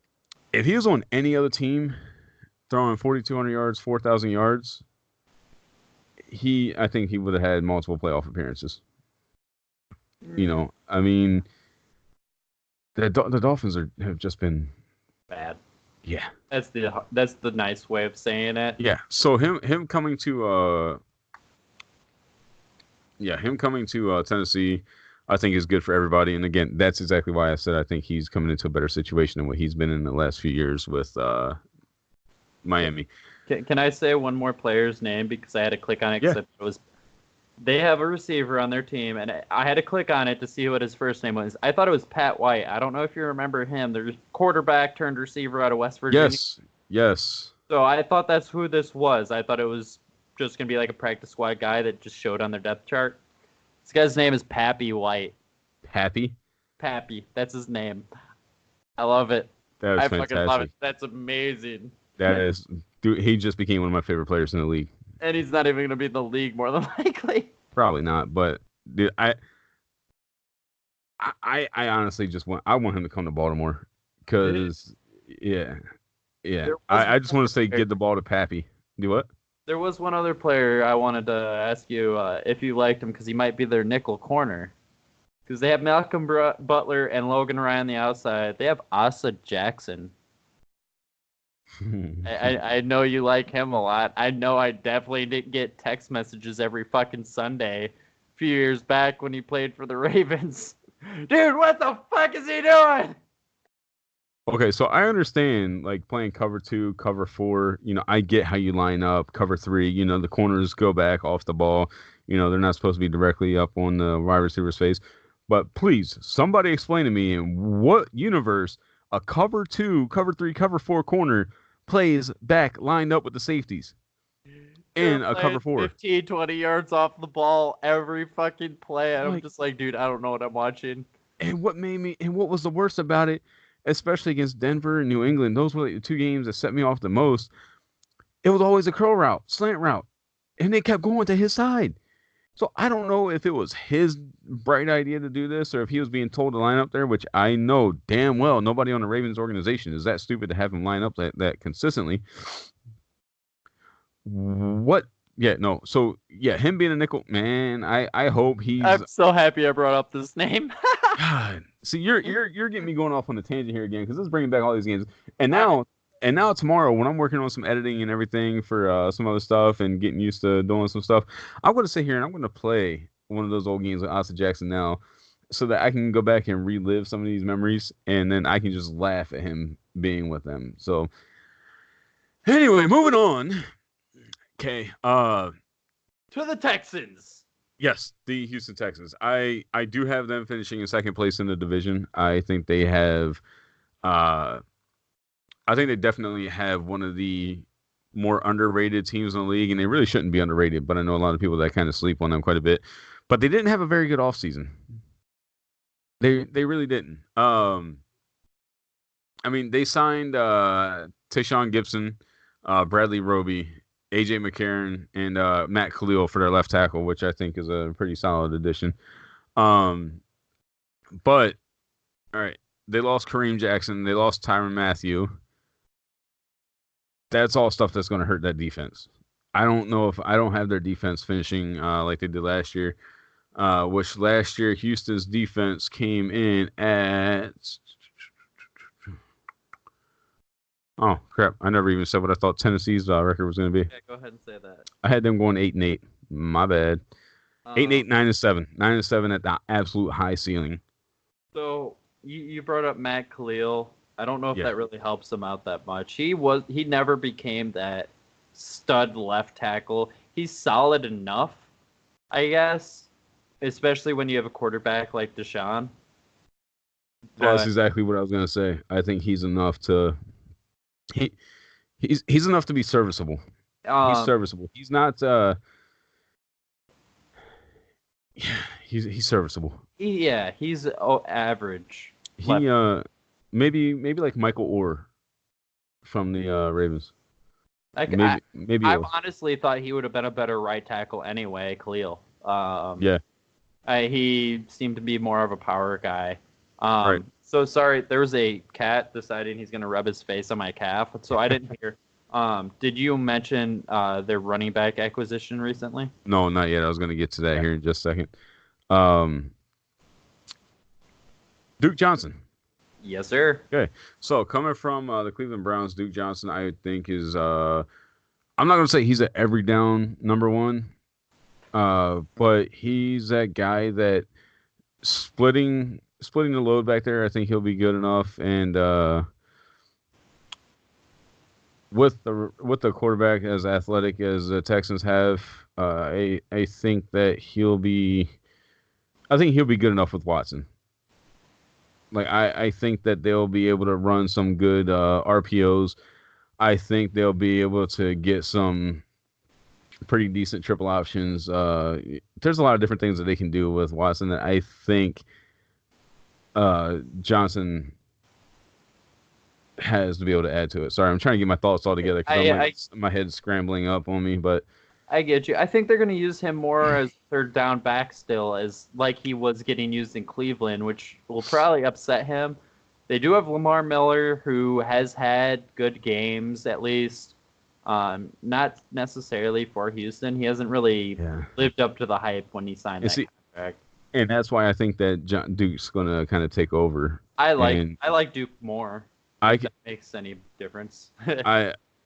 if he was on any other team throwing 4,200 yards, 4,000 yards, I think he would have had multiple playoff appearances. I mean, the Dolphins have just been bad. Yeah, that's the nice way of saying it. Yeah, so him coming to Tennessee, I think is good for everybody. And again, that's exactly why I said I think he's coming into a better situation than what he's been in the last few years with Miami. Can I say one more player's name because I had to click on it? Yeah. They have a receiver on their team, and I had to click on it to see what his first name was. I thought it was Pat White. I don't know if you remember him. There's quarterback turned receiver out of West Virginia. Yes. So I thought that's who this was. I thought it was just going to be like a practice squad guy that just showed on their depth chart. This guy's name is Pappy White. Pappy? Pappy. That's his name. I love it. I fucking love it. That's amazing. That is, dude, he just became one of my favorite players in the league. And he's not even going to be in the league more than likely. Probably not, but dude, I honestly just want him to come to Baltimore because yeah. I just want to say get the ball to Pappy. Do what? There was one other player I wanted to ask you if you liked him because he might be their nickel corner. Because they have Malcolm Butler and Logan Ryan on the outside. They have Asa Jackson. I know you like him a lot. I know I definitely didn't get text messages every fucking Sunday a few years back when he played for the Ravens. Dude, what the fuck is he doing? Okay, so I understand like playing cover 2, cover 4. I get how you line up cover 3. The corners go back off the ball. They're not supposed to be directly up on the wide receiver's face. But please, somebody explain to me in what universe a cover 2, cover 3, cover 4 corner plays back lined up with the safeties in a cover 4. 15, 20 yards off the ball every fucking play. I'm just like, dude, I don't know what I'm watching. And what was the worst about it, especially against Denver and New England, those were the 2 games that set me off the most. It was always a curl route, slant route, and they kept going to his side. So I don't know if it was his bright idea to do this or if he was being told to line up there, which I know damn well nobody on the Ravens organization is that stupid to have him line up that consistently. What? Yeah, no. So, yeah, him being a nickel, man, I hope he's... I'm so happy I brought up this name. God. See, you're getting me going off on a tangent here again because this is bringing back all these games. And now tomorrow, when I'm working on some editing and everything for some other stuff and getting used to doing some stuff, I'm going to sit here and I'm going to play one of those old games with Asa Jackson now so that I can go back and relive some of these memories, and then I can just laugh at him being with them. So, anyway, moving on. Okay. To the Texans. Yes, the Houston Texans. I do have them finishing in second place in the division. I think they have... I think they definitely have one of the more underrated teams in the league, and they really shouldn't be underrated, but I know a lot of people that kind of sleep on them quite a bit. But they didn't have a very good offseason. They really didn't. I mean, they signed Tayshaun Gibson, Bradley Roby, A.J. McCarron, and Matt Khalil for their left tackle, which I think is a pretty solid addition. But, all right, they lost Kareem Jackson. They lost Tyrann Mathieu. That's all stuff that's going to hurt that defense. I don't know if I don't have their defense finishing like they did last year, which last year Houston's defense came in at... Oh, crap. I never even said what I thought Tennessee's record was going to be. Yeah, go ahead and say that. I had them going 8-8. My bad. 8-8, 9-7. 9-7 at the absolute high ceiling. So you brought up Matt Khalil. I don't know if that really helps him out that much. He never became that stud left tackle. He's solid enough, I guess, especially when you have a quarterback like Deshaun. That's exactly what I was gonna say. I think he's enough to he's enough to be serviceable. He's serviceable. He's not he's serviceable. He's average. He maybe like Michael Orr from the Ravens. Maybe I honestly thought he would have been a better right tackle anyway, Khalil. Yeah. He seemed to be more of a power guy. Right. So sorry, there was a cat deciding he's going to rub his face on my calf, so I didn't hear. Did you mention their running back acquisition recently? No, not yet. I was going to get to that here in just a second. Duke Johnson. Yes, sir. Okay, so coming from the Cleveland Browns, Duke Johnson, I think is I'm not going to say he's an every down number one, but he's that guy that splitting the load back there. I think he'll be good enough, and with the quarterback as athletic as the Texans have, I think that he'll be good enough with Watson. Like I think that they'll be able to run some good RPOs. I think they'll be able to get some pretty decent triple options. There's a lot of different things that they can do with Watson that I think Johnson has to be able to add to it. Sorry, I'm trying to get my thoughts all together because my head's scrambling up on me. But I get you. I think they're going to use him more as third down back still, as like he was getting used in Cleveland, which will probably upset him. They do have Lamar Miller, who has had good games at least. Not necessarily for Houston. He hasn't really lived up to the hype when he signed that contract. And that's why I think that Duke's going to kind of take over. I like Duke more. If that makes any difference.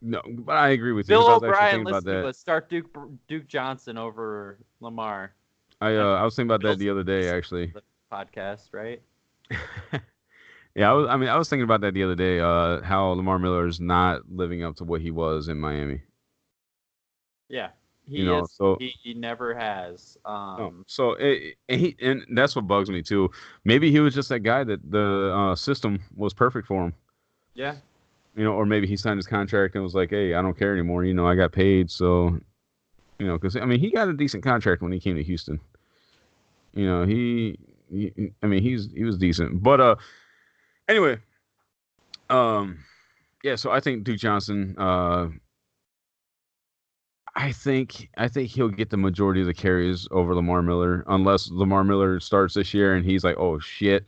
No, but I agree with you. Bill O'Brien, let's start Duke Johnson over Lamar. I was thinking about that the other day, actually. The podcast, right? Yeah, I was thinking about that the other day. How Lamar Miller is not living up to what he was in Miami. Yeah, he never has. And that's what bugs me too. Maybe he was just that guy that the system was perfect for him. Yeah. Or maybe he signed his contract and was like, "Hey, I don't care anymore. I got paid, so." Because he got a decent contract when he came to Houston. He was decent, but anyway, yeah. So I think Duke Johnson. I think he'll get the majority of the carries over Lamar Miller, unless Lamar Miller starts this year and he's like, "Oh shit."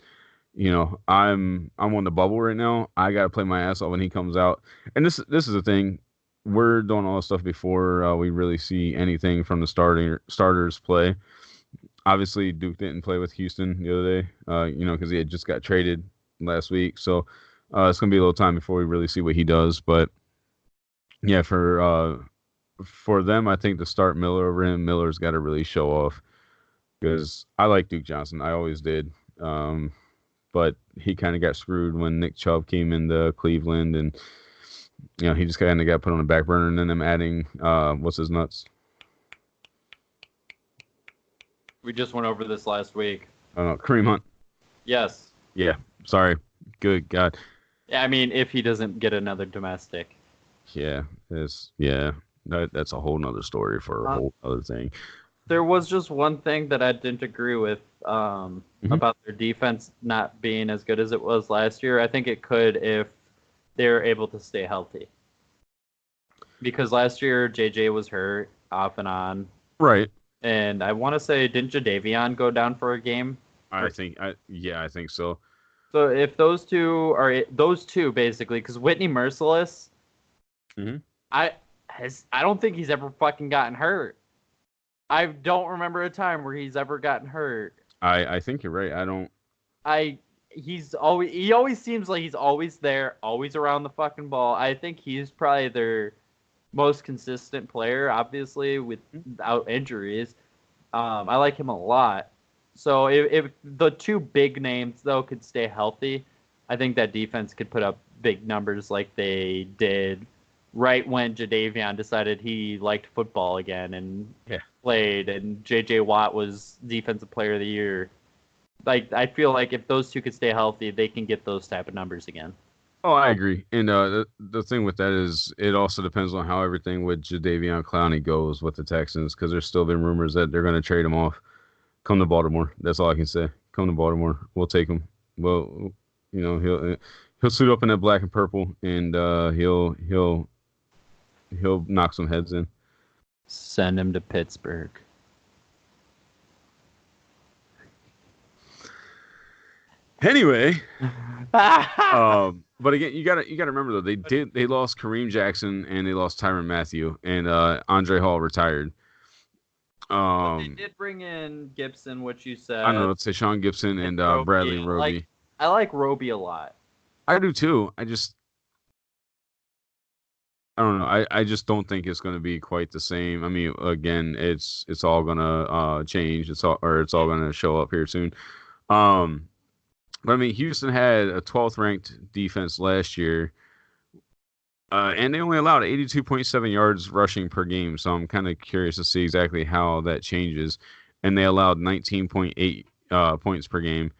I'm on the bubble right now. I gotta play my ass off when he comes out. And this is the thing. We're doing all this stuff before we really see anything from the starters play. Obviously, Duke didn't play with Houston the other day, because he had just got traded last week. So it's gonna be a little time before we really see what he does. But yeah, for them, I think to start Miller over him, Miller's got to really show off, because I like Duke Johnson. I always did. But he kind of got screwed when Nick Chubb came into Cleveland, and he just kind of got put on the back burner. And then them adding what's his nuts? We just went over this last week. I don't know, Kareem Hunt. Yes. Yeah. Sorry. Good God. Yeah, if he doesn't get another domestic. Yeah. That's a whole nother story for a whole other thing. There was just one thing that I didn't agree with about their defense not being as good as it was last year. I think it could if they're able to stay healthy. Because last year, JJ was hurt off and on. Right. And I want to say, didn't Jadeveon go down for a game? I think so. So if those two basically, because Whitney Merciless, I don't think he's ever fucking gotten hurt. I don't remember a time where he's ever gotten hurt. I think you're right. He always seems like he's always there, always around the fucking ball. I think he's probably their most consistent player, obviously, without injuries. I like him a lot. So if the two big names, though, could stay healthy, I think that defense could put up big numbers like they did right when Jadeveon decided he liked football again and played, and J.J. Watt was Defensive Player of the Year. Like, I feel like if those two could stay healthy, they can get those type of numbers again. Oh, I agree. And the thing with that is it also depends on how everything with Jadeveon Clowney goes with the Texans, because there's still been rumors that they're going to trade him off. Come to Baltimore. That's all I can say. Come to Baltimore. We'll take him. Well, He'll suit up in that black and purple, and he'll knock some heads in. Send him to Pittsburgh. Anyway, but again, you gotta remember though, they lost Kareem Jackson and they lost Tyrann Mathieu, and Andre Hall retired. But they did bring in Gibson, which you said. I know, it's Sean Gibson and Bradley Roby. I like Roby a lot. I do too. I don't know. I just don't think it's going to be quite the same. I mean, again, it's all gonna change. It's all gonna show up here soon. But I mean, Houston had a 12th ranked defense last year, and they only allowed 82.7 yards rushing per game. So I'm kind of curious to see exactly how that changes. And they allowed 19.8 points per game.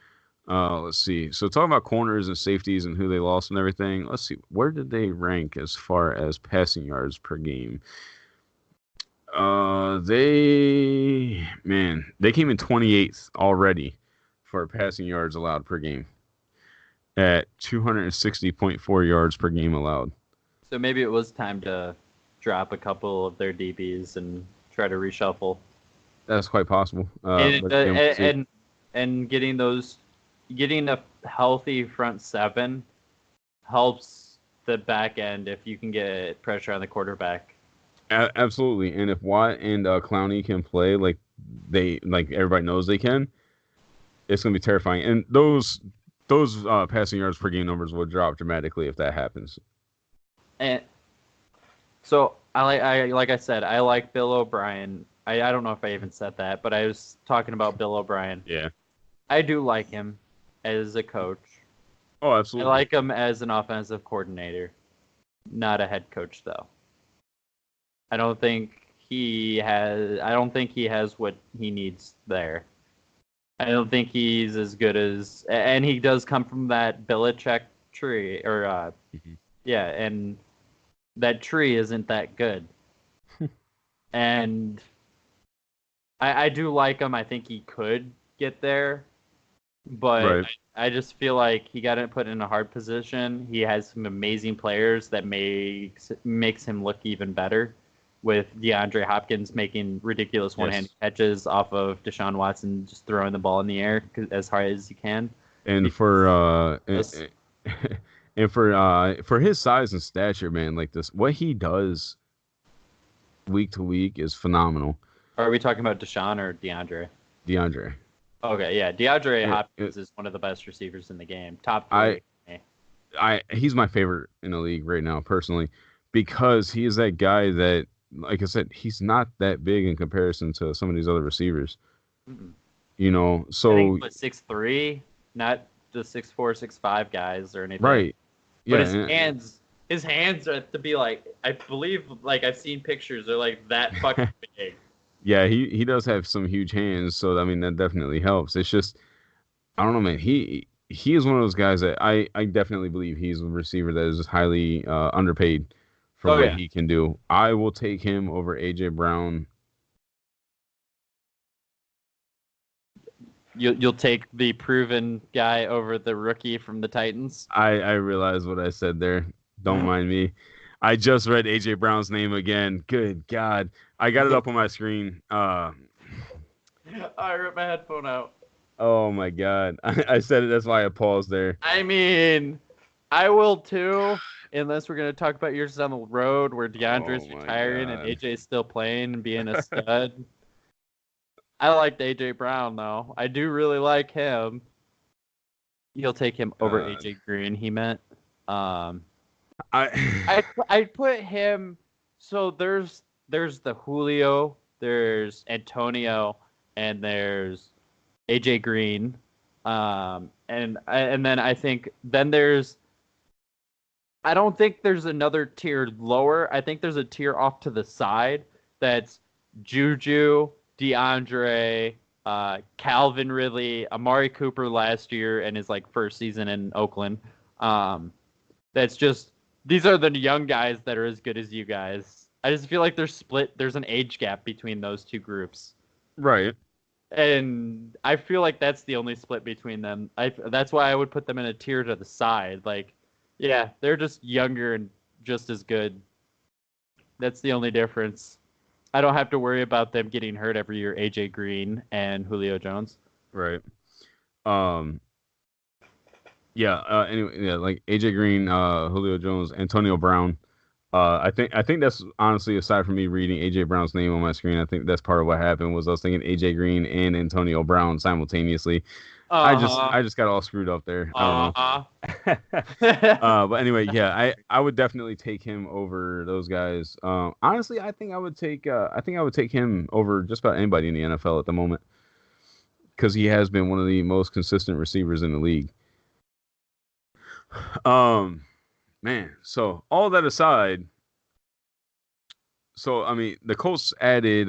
Let's see. So talking about corners and safeties and who they lost and everything. Let's see. Where did they rank as far as passing yards per game? They came in 28th already for passing yards allowed per game at 260.4 yards per game allowed. So maybe it was time to drop a couple of their DBs and try to reshuffle. That's quite possible. And getting a healthy front seven helps the back end if you can get pressure on the quarterback. Absolutely, and if Watt and Clowney can play like everybody knows they can, it's going to be terrifying. And those passing yards per game numbers will drop dramatically if that happens. And so like I said, I like Bill O'Brien. I don't know if I even said that, but I was talking about Bill O'Brien. Yeah. I do like him as a coach. Oh, absolutely. I like him as an offensive coordinator, not a head coach though. I don't think he has what he needs there. I don't think he's as good as, and he does come from that Belichick tree, or yeah, and that tree isn't that good. And I do like him. I think he could get there, but right. I just feel like he got put in a hard position. He has some amazing players that makes him look even better, with DeAndre Hopkins making ridiculous one-handed catches off of Deshaun Watson, just throwing the ball in the air as hard as he can. And for his size and stature, man, like this, what he does week to week is phenomenal. Are we talking about Deshaun or DeAndre? DeAndre. Okay, yeah, DeAndre Hopkins is one of the best receivers in the game. Top 3. He's my favorite in the league right now, personally, because he is that guy that, like I said, he's not that big in comparison to some of these other receivers. Mm-mm. You know, so 6'3", not the 6'4", 6'5" guys or anything. Right. But his hands are to be like, I believe, like I've seen pictures, they're like that fucking big. Yeah, he does have some huge hands, so I mean that definitely helps. It's just, I don't know, man. He is one of those guys that I definitely believe he's a receiver that is highly underpaid for what he can do. I will take him over AJ Brown. You'll take the proven guy over the rookie from the Titans? I realize what I said there. Don't mind me. I just read AJ Brown's name again. Good God. I got it up on my screen. I ripped my headphone out. Oh my God. I said it, that's why I paused there. I mean, I will too, unless we're gonna talk about years down the road where DeAndre's retiring and AJ's still playing and being a stud. I liked AJ Brown though. I do really like him. You'll take him over AJ Green, he meant. I put him. So there's the Julio, there's Antonio, and there's AJ Green, and then I think there's. I don't think there's another tier lower. I think there's a tier off to the side that's Juju, DeAndre, Calvin Ridley, Amari Cooper last year and his first season in Oakland. That's just. These are the young guys that are as good as you guys. I just feel like they're split. There's an age gap between those two groups. Right. And I feel like that's the only split between them. That's why I would put them in a tier to the side. Like, Yeah, they're just younger and just as good. That's the only difference. I don't have to worry about them getting hurt every year. AJ Green and Julio Jones. Right. Um. Yeah. Anyway, yeah, like AJ Green, Julio Jones, Antonio Brown. I think that's honestly, aside from me reading AJ Brown's name on my screen, I think that's part of what happened. Was I was thinking AJ Green and Antonio Brown simultaneously. I just Uh-huh. I just got all screwed up there. I don't Uh-huh. know. But anyway, yeah, I would definitely take him over those guys. Honestly, I think I would take him over just about anybody in the NFL at the moment because he has been one of the most consistent receivers in the league. Um, Man, so all that aside, so I mean, the Colts added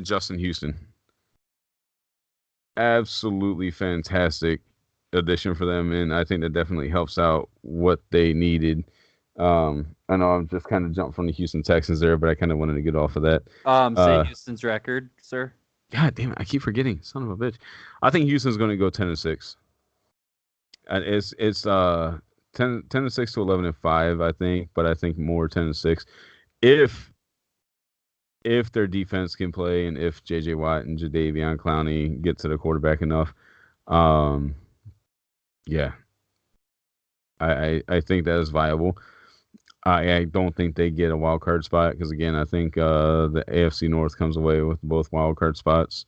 Justin Houston. Absolutely fantastic addition for them, and I think that definitely helps out what they needed. I know I'm just kind of jumped from the Houston Texans there, but I kind of wanted to get off of that. Say Uh, Houston's record, sir. God damn it, I keep forgetting. Son of a bitch. I think Houston's going to go 10-6. It's 10-6 to 11-5, I think, but I think more 10-6 if their defense can play and if J.J. Watt and Jadeveon Clowney get to the quarterback enough. Um, yeah, I think that is viable. I don't think they get a wild card spot because again, I think the AFC North comes away with both wild card spots.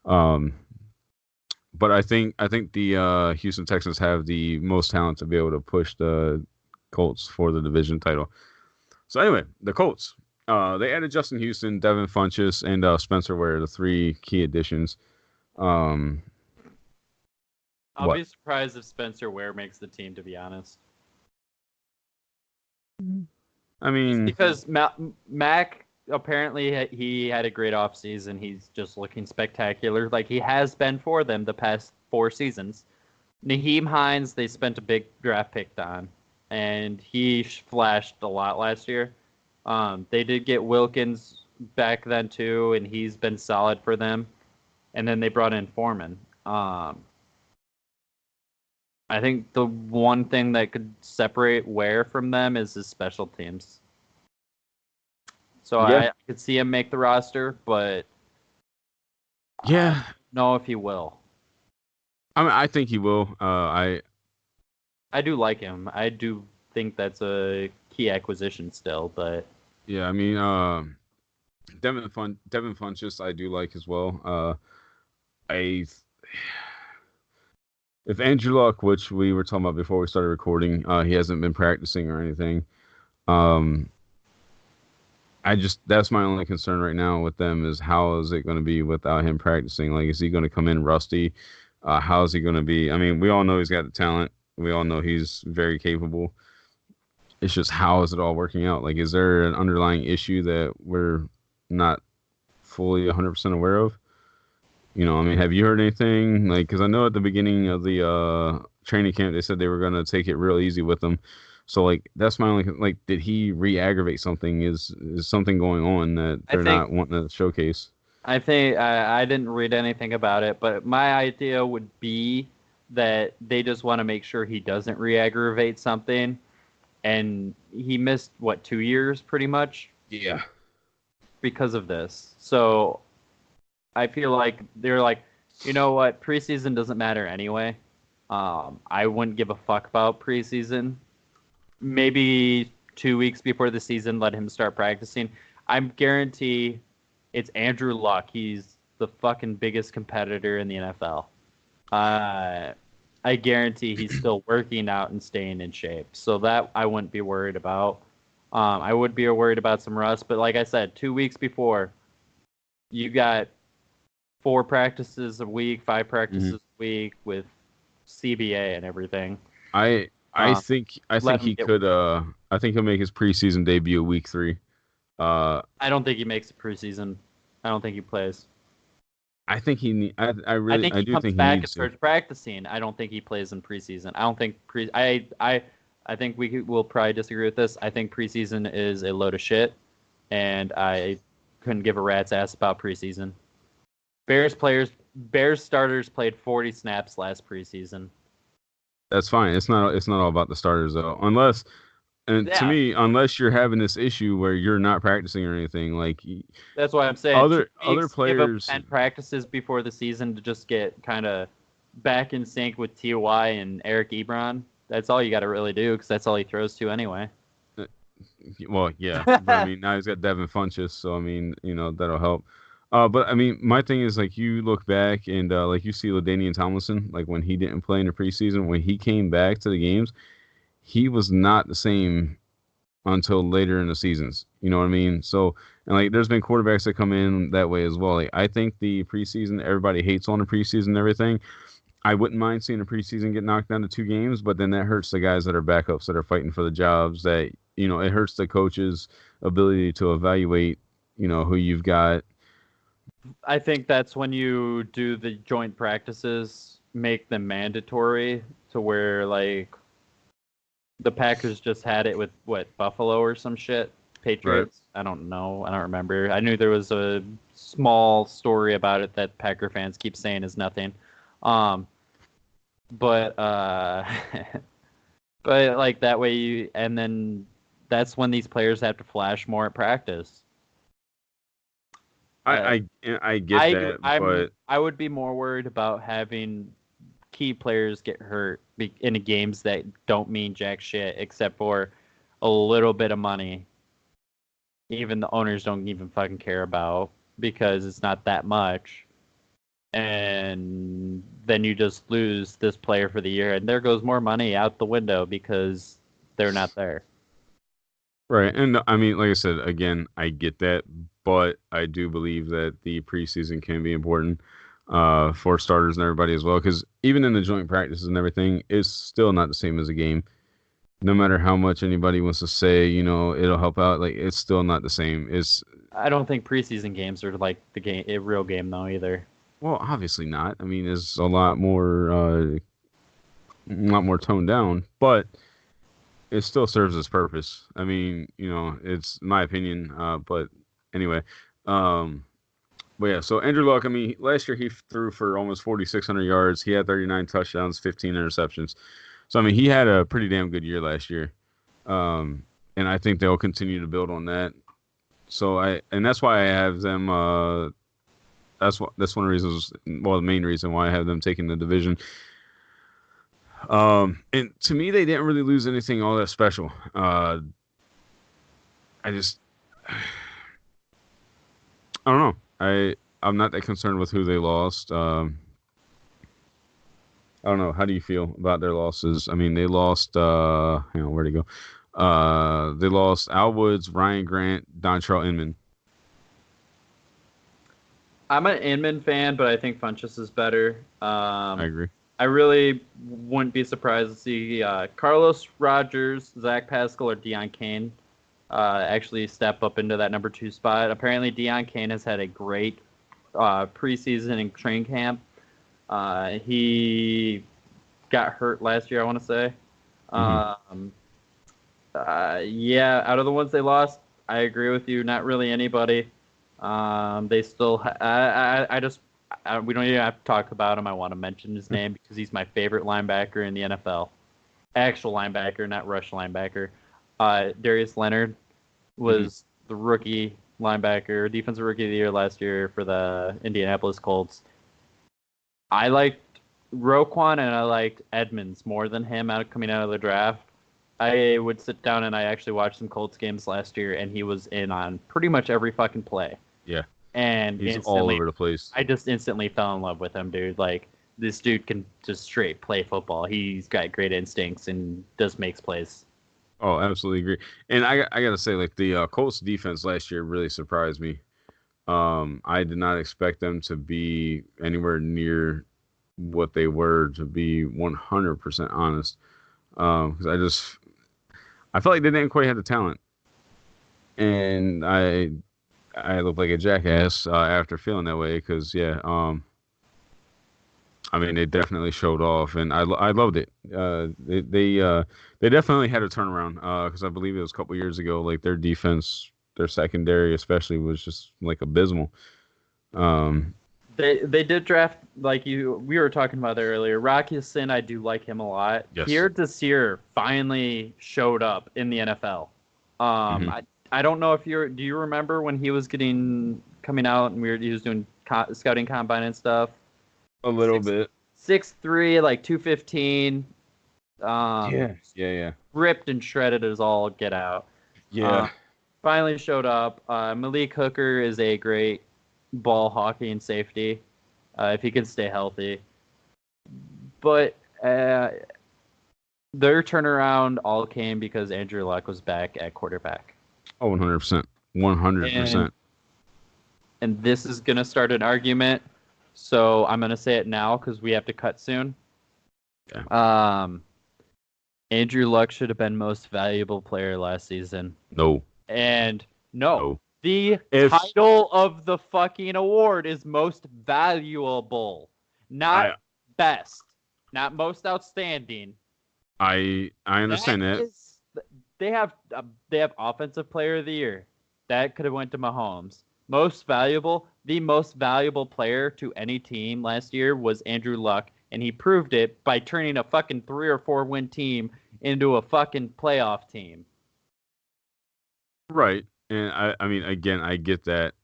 Um, but I think the Houston Texans have the most talent to be able to push the Colts for the division title. So anyway, the Colts. They added Justin Houston, Devin Funchess, and Spencer Ware, the three key additions. Um, I'll what? be surprised if Spencer Ware makes the team, to be honest. I Just mean, because Mac apparently he had a great offseason. He's just looking spectacular, like he has been for them the past 4 seasons. Naheem Hines, they spent a big draft pick on, and he flashed a lot last year. They did get Wilkins back then too, and he's been solid for them. And then they brought in Foreman. I think the one thing that could separate Ware from them is his special teams. So yeah, I could see him make the roster, but I yeah. don't know if he will. I mean, I think he will. I do like him. I do think that's a key acquisition still, but Yeah. I mean, Devin Funchess, I do like as well. I If Andrew Luck, which we were talking about before we started recording, he hasn't been practicing or anything. Um, that's my only concern right now with them is how is it going to be without him practicing? Like, is he going to come in rusty? How is he going to be? I mean, we all know he's got the talent. We all know he's very capable. It's just how is it all working out? Like, is there an underlying issue that we're not fully 100% aware of? I mean, have you heard anything? Like, because I know at the beginning of the training camp, they said they were going to take it real easy with him. So, like, that's my only, like, did he re-aggravate something? Is something going on that I they're think not wanting to showcase? I didn't read anything about it, but my idea would be that they just want to make sure he doesn't re-aggravate something, and he missed 2 years pretty much Yeah. because of this. So I feel like they're like, you know what, preseason doesn't matter anyway. I wouldn't give a fuck about preseason. Maybe 2 weeks before the season, let him start practicing. I'm guarantee it's Andrew Luck. He's the fucking biggest competitor in the NFL. I guarantee he's still working out and staying in shape. So that I wouldn't be worried about. I would be worried about some rust, but like I said, 2 weeks before, you got 4 practices a week, 5 practices Hmm. a week with CBA and everything. I think Let him he get. could. I think he'll make his preseason debut week 3. Uh, I don't think he makes the preseason. I don't think he plays. I think he. I think I he do comes think he back and needs to. starts practicing. I don't think he plays in preseason. I don't think I think will probably disagree with this. I think preseason is a load of shit, and I couldn't give a rat's ass about preseason. Bears starters played 40 snaps last preseason. that's fine. It's not all about the starters though. Unless, and to Yeah, me, unless you're having this issue where you're not practicing or anything, like that's why I'm saying two other weeks, give up players. 10 practices before the season to just get kind of back in sync with Ty and Eric Ebron. That's all you got to really do because that's all he throws to anyway. Well, yeah, but I mean now he's got Devin Funchess, so I mean that'll help. But I mean my thing is like you look back and like you see LaDainian Tomlinson, like when he didn't play in the preseason, when he came back to the games, he was not the same until later in the seasons. You know what I mean? So, and like, there's been quarterbacks that come in that way as well. Like, I think the preseason, everybody hates on the preseason and everything. I wouldn't mind seeing the preseason get knocked down to 2 games, but then that hurts the guys that are backups that are fighting for the jobs. That it hurts the coach's ability to evaluate, who you've got. I think that's when you do the joint practices, make them mandatory to where like the Packers just had it with Buffalo or some shit. Patriots. Right. I don't know. I don't remember. I knew there was a small story about it that Packer fans keep saying is nothing. But but like that way and then that's when these players have to flash more at practice. I get that, but I would be more worried about having key players get hurt in games that don't mean jack shit except for a little bit of money. Even the owners don't even fucking care about because it's not that much. And then you just lose this player for the year, and there goes more money out the window because they're not there. Right, and I mean, like I said, again, I get that, but I do believe that the preseason can be important for starters and everybody as well, because even in the joint practices and everything, it's still not the same as a game. No matter how much anybody wants to say, it'll help out, like it's still not the same. I don't think preseason games are like a real game though either. Well, obviously not. I mean, it's a lot more toned down, but it still serves its purpose. I mean, it's my opinion. But anyway, but yeah. So Andrew Luck. I mean, last year he threw for almost 4,600 yards. He had 39 touchdowns, 15 interceptions. So I mean, he had a pretty damn good year last year. And I think they'll continue to build on that. So and that's why I have them. That's one of the reasons. Well, the main reason why I have them taking the division. And to me, they didn't really lose anything all that special. I don't know. I'm not that concerned with who they lost. I don't know. How do you feel about their losses? I mean, they lost. Hang on, where'd he go? They lost Al Woods, Ryan Grant, Dontrell Inman. I'm an Inman fan, but I think Funchess is better. I agree. I really wouldn't be surprised to see Carlos Rogers, Zach Pascal, or Deion Kane actually step up into that number 2 spot. Apparently, Deion Kane has had a great preseason and training camp. He got hurt last year, I want to say. Mm-hmm. Yeah, out of the ones they lost, I agree with you. Not really anybody. They still. We don't even have to talk about him. I want to mention his name because he's my favorite linebacker in the NFL. Actual linebacker, not rush linebacker. Darius Leonard was the rookie linebacker, defensive rookie of the year last year for the Indianapolis Colts. I liked Roquan and I liked Edmonds more than him coming out of the draft. I would sit down and I actually watched some Colts games last year, and he was in on pretty much every fucking play. Yeah. And he's all over the place. I just instantly fell in love with him, dude. Like, this dude can just straight play football. He's got great instincts and just makes plays. Oh, absolutely agree. And I got to say, like, the Colts defense last year really surprised me. I did not expect them to be anywhere near what they were, to be 100% honest. Because I felt like they didn't quite have the talent. And I look like a jackass after feeling that way because, yeah, I mean, they definitely showed off, and I loved it. They definitely had a turnaround because I believe it was a couple years ago. Like, their defense, their secondary especially, was just like abysmal. They did draft we were talking about that earlier. Rocky Sin, I do like him a lot. Yes. Pierre Desir finally showed up in the NFL. I don't know if do you remember when he was coming out and he was doing scouting combine and stuff? A little bit. 6'3", like 215. Yeah. Ripped and shredded as all get out. Yeah. Finally showed up. Malik Hooker is a great ball hawking safety if he can stay healthy. But their turnaround all came because Andrew Luck was back at quarterback. Oh, 100%. 100%. And this is going to start an argument, so I'm going to say it now because we have to cut soon. Yeah. Andrew Luck should have been most valuable player last season. No. And no. The title of the fucking award is most valuable, not best, not most outstanding. I understand that. They have offensive player of the year. That could have went to Mahomes. Most valuable, the most valuable player to any team last year was Andrew Luck, and he proved it by turning a fucking 3 or 4 win team into a fucking playoff team. Right. And I mean, again, I get that.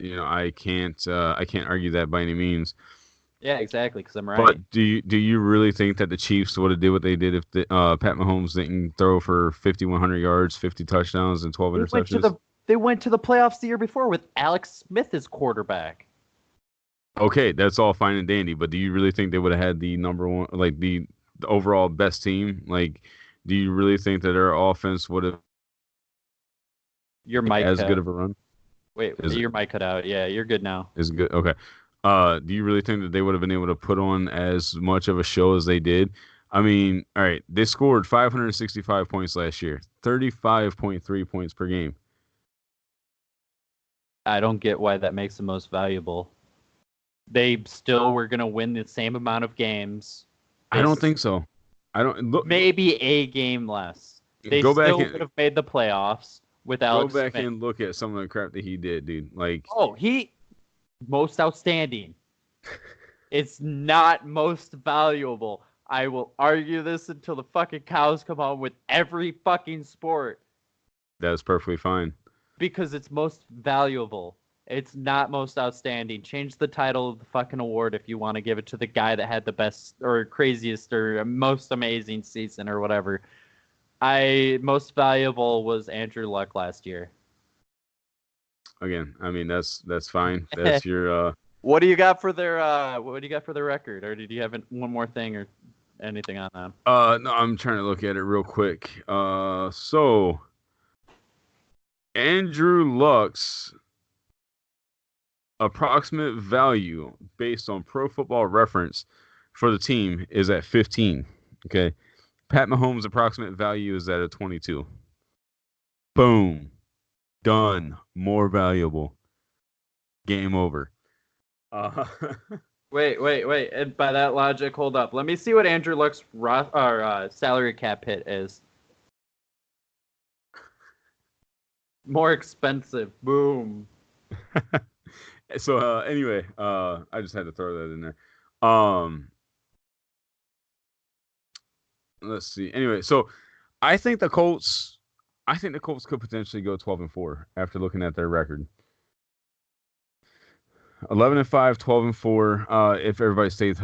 I can't argue that by any means. Yeah, exactly, because I'm right. But do you really think that the Chiefs would have did what they did if Pat Mahomes didn't throw for 5,100 yards, 50 touchdowns, and 12 interceptions? They went to the playoffs the year before with Alex Smith as quarterback. Okay, that's all fine and dandy, but do you really think they would have had the number one, like the overall best team? Like, do you really think that their offense would have good of a run? Wait, your mic cut out. Yeah, you're good now. Is good. Okay. Do you really think that they would have been able to put on as much of a show as they did? I mean, all right, they scored 565 points last year, 35.3 points per game. I don't get why that makes them most valuable. They still were going to win the same amount of games. I don't think so. I don't look. Maybe a game less. They still would have made the playoffs with Alex Smith. Go back and look at some of the crap that he did, dude. Like, he most outstanding. It's not most valuable. I will argue this until the fucking cows come home with every fucking sport. That's perfectly fine. Because it's most valuable. It's not most outstanding. Change the title of the fucking award if you want to give it to the guy that had the best or craziest or most amazing season or whatever. Most valuable was Andrew Luck last year. Again, I mean that's fine. That's your What do you got for their record? Or did you have one more thing or anything on that? No, I'm trying to look at it real quick. So Andrew Luck's approximate value based on Pro Football Reference for the team is at 15. Okay. Pat Mahomes' approximate value is at a 22. Boom. Done. More valuable. Game over. Wait. And by that logic, hold up. Let me see what Andrew Luck's salary cap hit is. More expensive. Boom. So anyway, I just had to throw that in there. Let's see. Anyway, so I think the Colts could potentially go 12-4 after looking at their record. 11-5, 12-4. If everybody stays.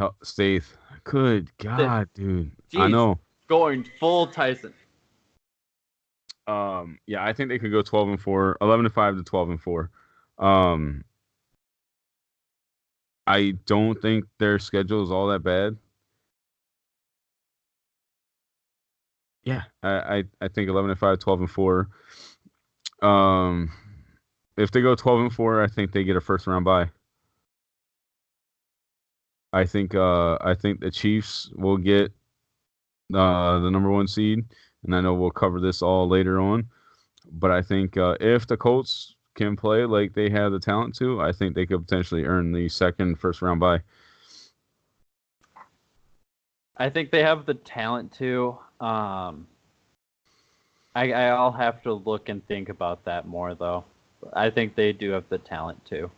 Good God, dude. Jeez, I know. Going full Tyson. Yeah, I think they could go 12-4, 11-5 to 12-4. I don't think their schedule is all that bad. Yeah, I think 11-5, 12-4. If they go 12-4, I think they get a first round bye. I think the Chiefs will get the number 1 seed, and I know we'll cover this all later on. But I think if the Colts can play like they have the talent to, I think they could potentially earn the first round bye. I think they have the talent to. I'll have to look and think about that more, though. I think they do have the talent to.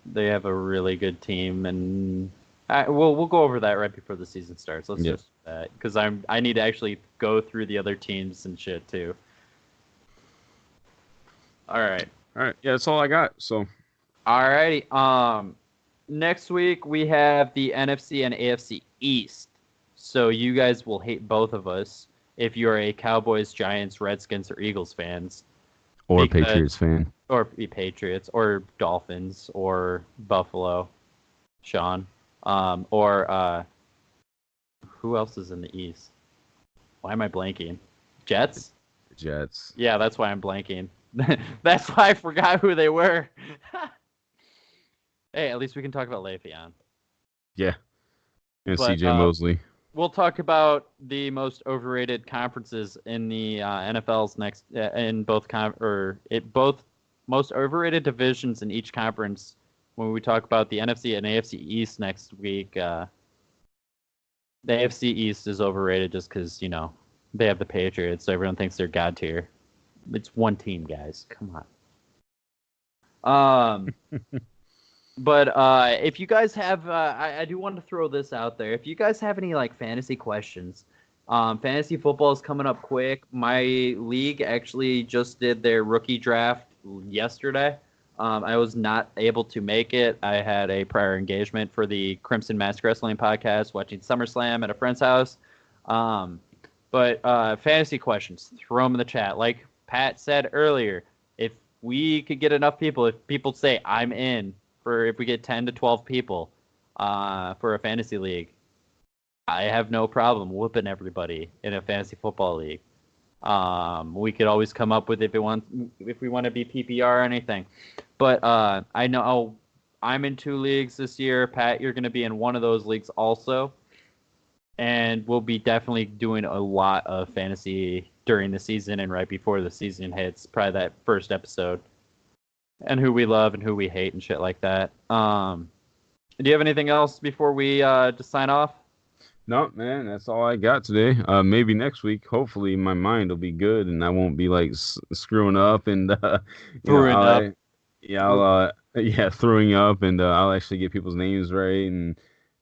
They have a really good team, and we'll go over that right before the season starts. Let's just do that because I need to actually go through the other teams and shit too. All right. Yeah, that's all I got. So. Alrighty. Next week we have the NFC and AFC East. So you guys will hate both of us if you are a Cowboys, Giants, Redskins, or Eagles fans. Or Patriots fan. Or Patriots, or Dolphins, or Buffalo, Sean. Or who else is in the East? Why am I blanking? Jets? Jets. Yeah, that's why I'm blanking. That's why I forgot who they were. Hey, at least we can talk about Le'Veon. Yeah. And CJ Mosley. We'll talk about the most overrated conferences in the NFL's next in both both most overrated divisions in each conference when we talk about the NFC and AFC East next week. The AFC East is overrated just because they have the Patriots, so everyone thinks they're god tier. It's one team, guys. Come on. But if you guys have, I do want to throw this out there. If you guys have any fantasy questions, fantasy football is coming up quick. My league actually just did their rookie draft yesterday. I was not able to make it. I had a prior engagement for the Crimson Mask Wrestling podcast, watching SummerSlam at a friend's house. But fantasy questions, throw them in the chat. Like Pat said earlier, if we could get enough people, if people say I'm in, if we get 10 to 12 people for a fantasy league, I have no problem whooping everybody in a fantasy football league. We could always come up with if we want to be PPR or anything. But I know I'm in 2 leagues this year. Pat, you're going to be in one of those leagues also. And we'll be definitely doing a lot of fantasy during the season and right before the season hits, probably that first episode. And who we love and who we hate and shit like that. Do you have anything else before we just sign off? No, man, that's all I got today. Maybe next week, hopefully, my mind will be good and I won't be screwing up and throwing up. Throwing up, and I'll actually get people's names right and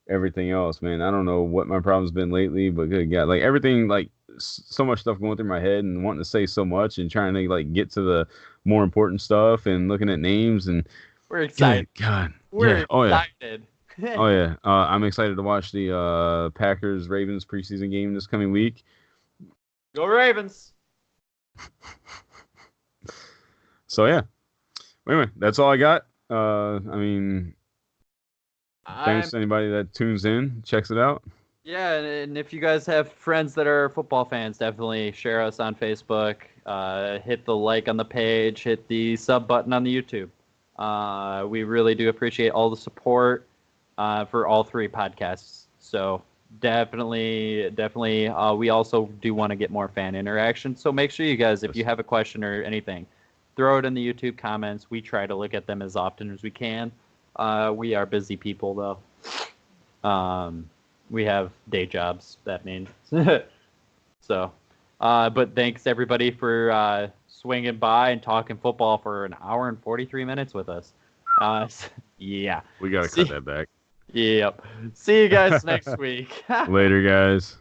everything else, man. I don't know what my problem's been lately, but good God, everything, so much stuff going through my head and wanting to say so much and trying to get to the more important stuff and looking at names, and we're excited. Good God, we're excited. Oh yeah, I'm excited to watch the Packers Ravens preseason game this coming week. Go Ravens! So yeah, anyway, that's all I got. Thanks to anybody that tunes in, checks it out. Yeah, and if you guys have friends that are football fans, definitely share us on Facebook. Hit the like on the page. Hit the sub button on the YouTube. We really do appreciate all the support for all 3 podcasts. So definitely, we also do want to get more fan interaction. So make sure you guys, if you have a question or anything, throw it in the YouTube comments. We try to look at them as often as we can. We are busy people, though. We have day jobs, that means. So, but thanks everybody for swinging by and talking football for an hour and 43 minutes with us. Yeah. We got to cut that back. Yep. See you guys next week. Later, guys.